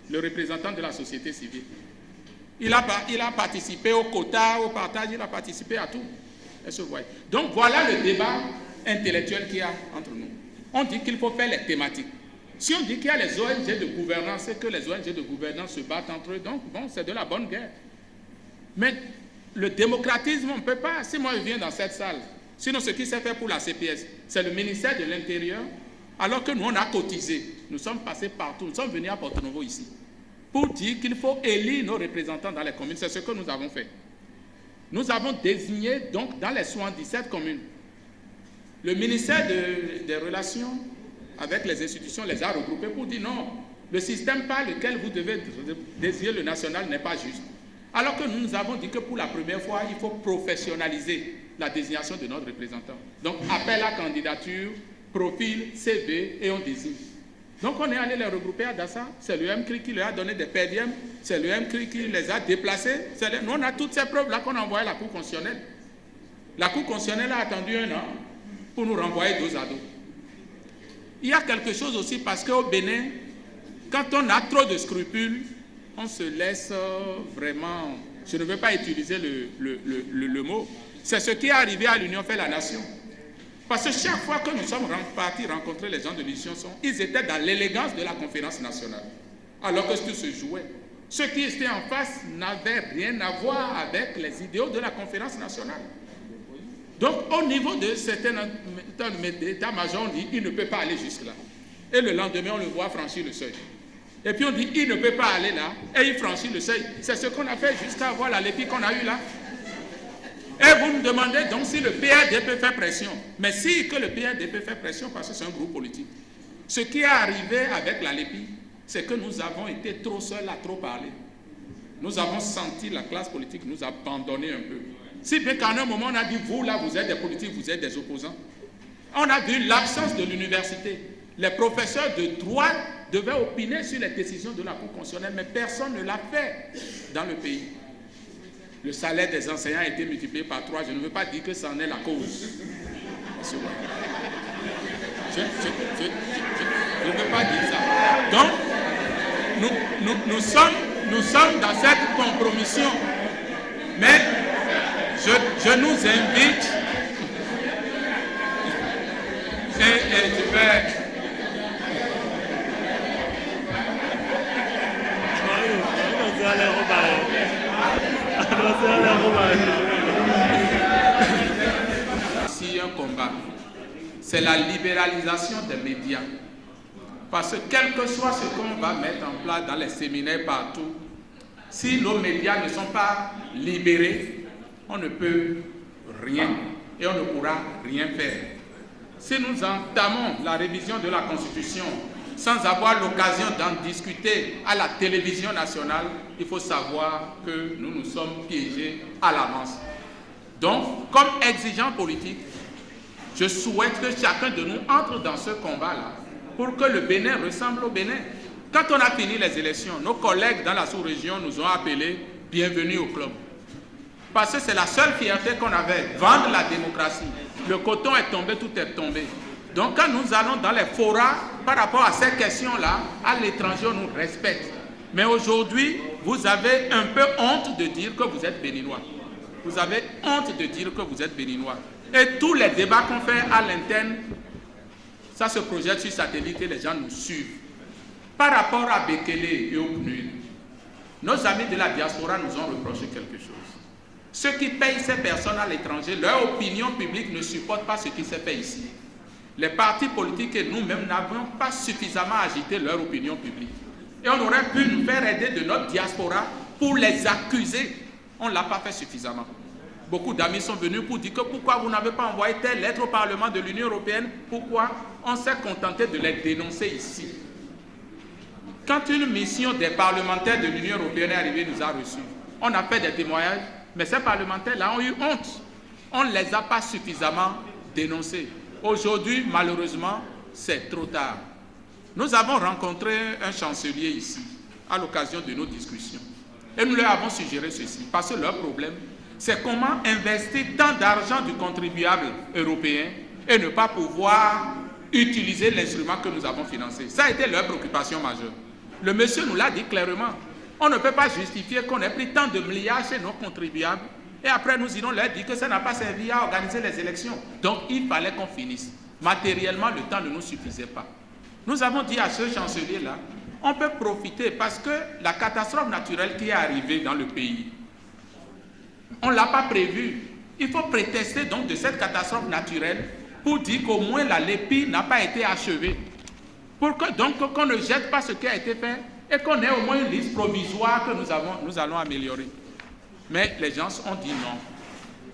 le représentant de la société civile. Il a participé au quota, au partage, il a participé à tout. Donc voilà le débat intellectuel qu'il y a entre nous. On dit qu'il faut faire les thématiques. Si on dit qu'il y a les ONG de gouvernance, c'est que les ONG de gouvernance se battent entre eux. Donc, bon, c'est de la bonne guerre. Mais le démocratisme, on ne peut pas. Si moi je viens dans cette salle, sinon ce qui s'est fait pour la CPS, c'est le ministère de l'Intérieur, alors que nous, on a cotisé. Nous sommes passés partout. Nous sommes venus à Porto Novo ici pour dire qu'il faut élire nos représentants dans les communes. C'est ce que nous avons fait. Nous avons désigné, donc, dans les 77 communes, le ministère des Relations avec les institutions les a regroupés pour dire non, le système par lequel vous devez désigner le national n'est pas juste. Alors que nous avons dit que pour la première fois, il faut professionnaliser la désignation de notre représentant. Donc, appel à candidature, profil, CV, et on désigne. Donc, on est allé les regrouper à Dassa. C'est le MCRI qui leur a donné des PDM. C'est le MCRI qui les a déplacés. Nous, on a toutes ces preuves-là qu'on a envoyées à la Cour constitutionnelle. La Cour constitutionnelle a attendu 1 an pour nous renvoyer dos à dos. Il y a quelque chose aussi parce qu'au Bénin, quand on a trop de scrupules, on se laisse vraiment... Je ne veux pas utiliser le mot. C'est ce qui est arrivé à l'Union fait la nation. Parce que chaque fois que nous sommes partis rencontrer les gens de l'Union, ils étaient dans l'élégance de la conférence nationale. Alors que tout se jouait. Ceux qui étaient en face n'avaient rien à voir avec les idéaux de la conférence nationale. Donc, au niveau de certains états-majors, on dit il ne peut pas aller jusque-là. Et le lendemain, on le voit franchir le seuil. Et puis on dit il ne peut pas aller là, et il franchit le seuil. C'est ce qu'on a fait jusqu'à avoir la lépi qu'on a eue là. Et vous me demandez donc si le PRD peut faire pression. Mais si que le PRD peut faire pression, parce que c'est un groupe politique. Ce qui est arrivé avec la lépi, c'est que nous avons été trop seuls à trop parler. Nous avons senti la classe politique nous abandonner un peu. Si bien qu'à un moment, on a dit, vous là, vous êtes des politiques, vous êtes des opposants. On a vu l'absence de l'université. Les professeurs de droit devaient opiner sur les décisions de la Cour constitutionnelle, mais personne ne l'a fait dans le pays. Le salaire des enseignants a été multiplié par 3. Je ne veux pas dire que ça en est la cause. Je ne veux pas dire ça. Donc, nous sommes dans cette compromission. Mais je nous invite, et je vais... Ici, un combat, c'est la libéralisation des médias. Parce que quel que soit ce qu'on va mettre en place dans les séminaires partout, si nos médias ne sont pas libérés, on ne peut rien et on ne pourra rien faire. Si nous entamons la révision de la Constitution sans avoir l'occasion d'en discuter à la télévision nationale, il faut savoir que nous nous sommes piégés à l'avance. Donc, comme exigeant politique, je souhaite que chacun de nous entre dans ce combat-là pour que le Bénin ressemble au Bénin. Quand on a fini les élections, nos collègues dans la sous-région nous ont appelés « bienvenue au club ». Parce que c'est la seule fierté qu'on avait, vendre la démocratie. Le coton est tombé, tout est tombé. Donc quand nous allons dans les forats, par rapport à ces questions-là, à l'étranger, on nous respecte. Mais aujourd'hui, vous avez un peu honte de dire que vous êtes béninois. Vous avez honte de dire que vous êtes béninois. Et tous les débats qu'on fait à l'interne, ça se projette sur satellite et les gens nous suivent. Par rapport à Bekele et au PNUD, nos amis de la diaspora nous ont reproché quelque chose. Ceux qui payent ces personnes à l'étranger, leur opinion publique ne supporte pas ce qui s'est fait ici. Les partis politiques et nous-mêmes n'avons pas suffisamment agité leur opinion publique. Et on aurait pu nous faire aider de notre diaspora pour les accuser. On ne l'a pas fait suffisamment. Beaucoup d'amis sont venus pour dire que pourquoi vous n'avez pas envoyé telle lettre au Parlement de l'Union européenne? Pourquoi on s'est contenté de les dénoncer ici? Quand une mission des parlementaires de l'Union européenne est arrivée, nous a reçus. On a fait des témoignages, mais ces parlementaires-là ont eu honte. On ne les a pas suffisamment dénoncés. Aujourd'hui, malheureusement, c'est trop tard. Nous avons rencontré un chancelier ici, à l'occasion de nos discussions. Et nous leur avons suggéré ceci, parce que leur problème, c'est comment investir tant d'argent du contribuable européen et ne pas pouvoir utiliser l'instrument que nous avons financé. Ça a été leur préoccupation majeure. Le monsieur nous l'a dit clairement. On ne peut pas justifier qu'on ait pris tant de milliards chez nos contribuables et après nous irons leur dire que ça n'a pas servi à organiser les élections. Donc il fallait qu'on finisse. Matériellement, le temps ne nous suffisait pas. Nous avons dit à ce chancelier-là, on peut profiter parce que la catastrophe naturelle qui est arrivée dans le pays, on ne l'a pas prévue. Il faut prétester donc de cette catastrophe naturelle pour dire qu'au moins la LEPI n'a pas été achevée. Pour que donc qu'on ne jette pas ce qui a été fait et qu'on ait au moins une liste provisoire que nous allons améliorer. Mais les gens ont dit non.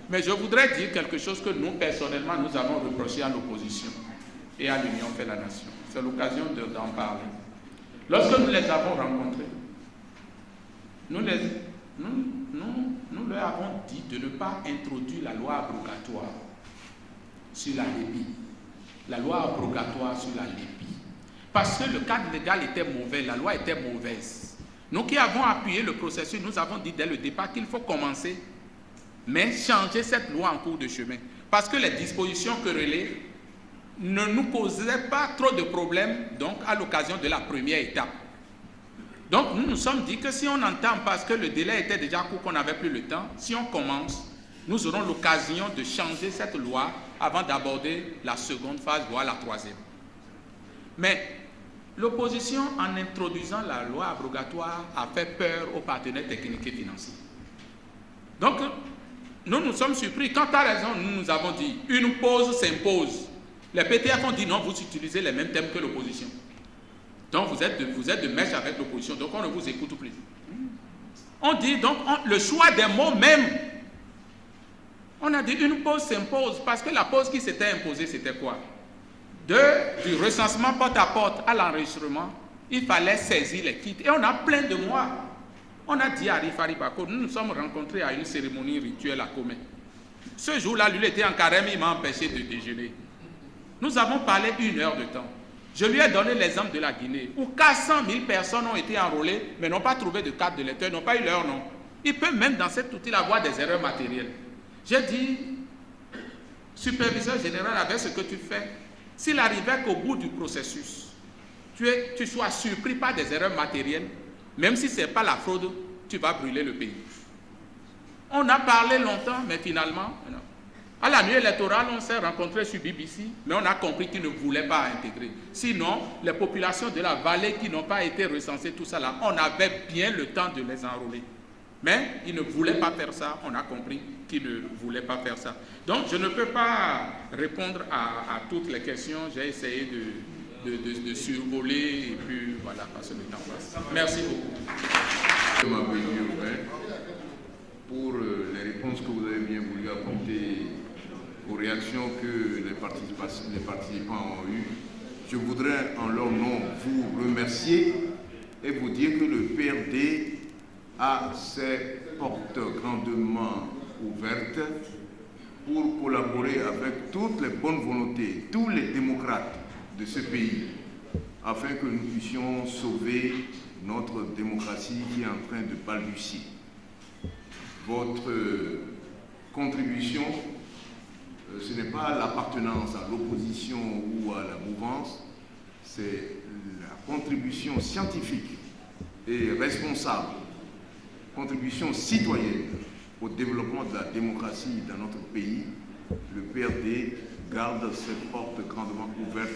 Mais je voudrais dire quelque chose que nous, personnellement, nous avons reproché à l'opposition et à l'Union fait la nation. C'est l'occasion d'en parler. Lorsque nous les avons rencontrés, nous leur avons dit de ne pas introduire la loi abrogatoire sur la LEPI. La loi abrogatoire sur la LEPI. Parce que le cadre légal était mauvais, la loi était mauvaise. Nous qui avons appuyé le processus, nous avons dit dès le départ qu'il faut commencer, mais changer cette loi en cours de chemin. Parce que les dispositions querellées ne nous causaient pas trop de problèmes donc, à l'occasion de la première étape. Donc nous nous sommes dit que si on entend, parce que le délai était déjà court, qu'on n'avait plus le temps, si on commence, nous aurons l'occasion de changer cette loi avant d'aborder la seconde phase, voire la troisième. Mais l'opposition, en introduisant la loi abrogatoire, a fait peur aux partenaires techniques et financiers. Donc, nous nous sommes surpris. Quand tu as raison, nous avons dit, une pause s'impose. Les PTF ont dit non, vous utilisez les mêmes thèmes que l'opposition. Donc, vous êtes de mèche avec l'opposition, donc on ne vous écoute plus. On dit donc, le choix des mots même. On a dit une pause s'impose, parce que la pause qui s'était imposée, c'était quoi? Du recensement porte à porte à l'enregistrement, il fallait saisir les kits. Et on a plein de mois. On a dit à Rifari Bako, nous nous sommes rencontrés à une cérémonie rituelle à Comé. Ce jour-là, lui, il était en carême, il m'a empêché de déjeuner. Nous avons parlé 1 heure de temps. Je lui ai donné l'exemple de la Guinée, où 400 000 personnes ont été enrôlées, mais n'ont pas trouvé de carte de lecteur, n'ont pas eu leur nom. Il peut même dans cet outil avoir des erreurs matérielles. J'ai dit, superviseur général, avec ce que tu fais, s'il arrivait qu'au bout du processus, tu sois surpris par des erreurs matérielles, même si ce n'est pas la fraude, tu vas brûler le pays. On a parlé longtemps, mais finalement, non. À la nuit électorale, on s'est rencontrés sur BBC, mais on a compris qu'ils ne voulaient pas intégrer. Sinon, les populations de la vallée qui n'ont pas été recensées, tout ça là, on avait bien le temps de les enrôler. Mais ils ne voulaient pas faire ça, on a compris qu'ils ne voulaient pas faire ça. Donc, je ne peux pas répondre à toutes les questions, j'ai essayé de survoler, et puis voilà, passer le temps passe. Merci beaucoup. Pour les réponses que vous avez bien voulu apporter aux réactions que les participants ont eues, je voudrais en leur nom vous remercier et vous dire que le PRD a ses portes grandement ouvertes pour collaborer avec toutes les bonnes volontés, tous les démocrates de ce pays, afin que nous puissions sauver notre démocratie qui est en train de balbutier. Votre contribution, ce n'est pas l'appartenance à l'opposition ou à la mouvance, c'est la contribution scientifique et responsable, contribution citoyenne au développement de la démocratie dans notre pays. Le PRD garde ses portes grandement ouvertes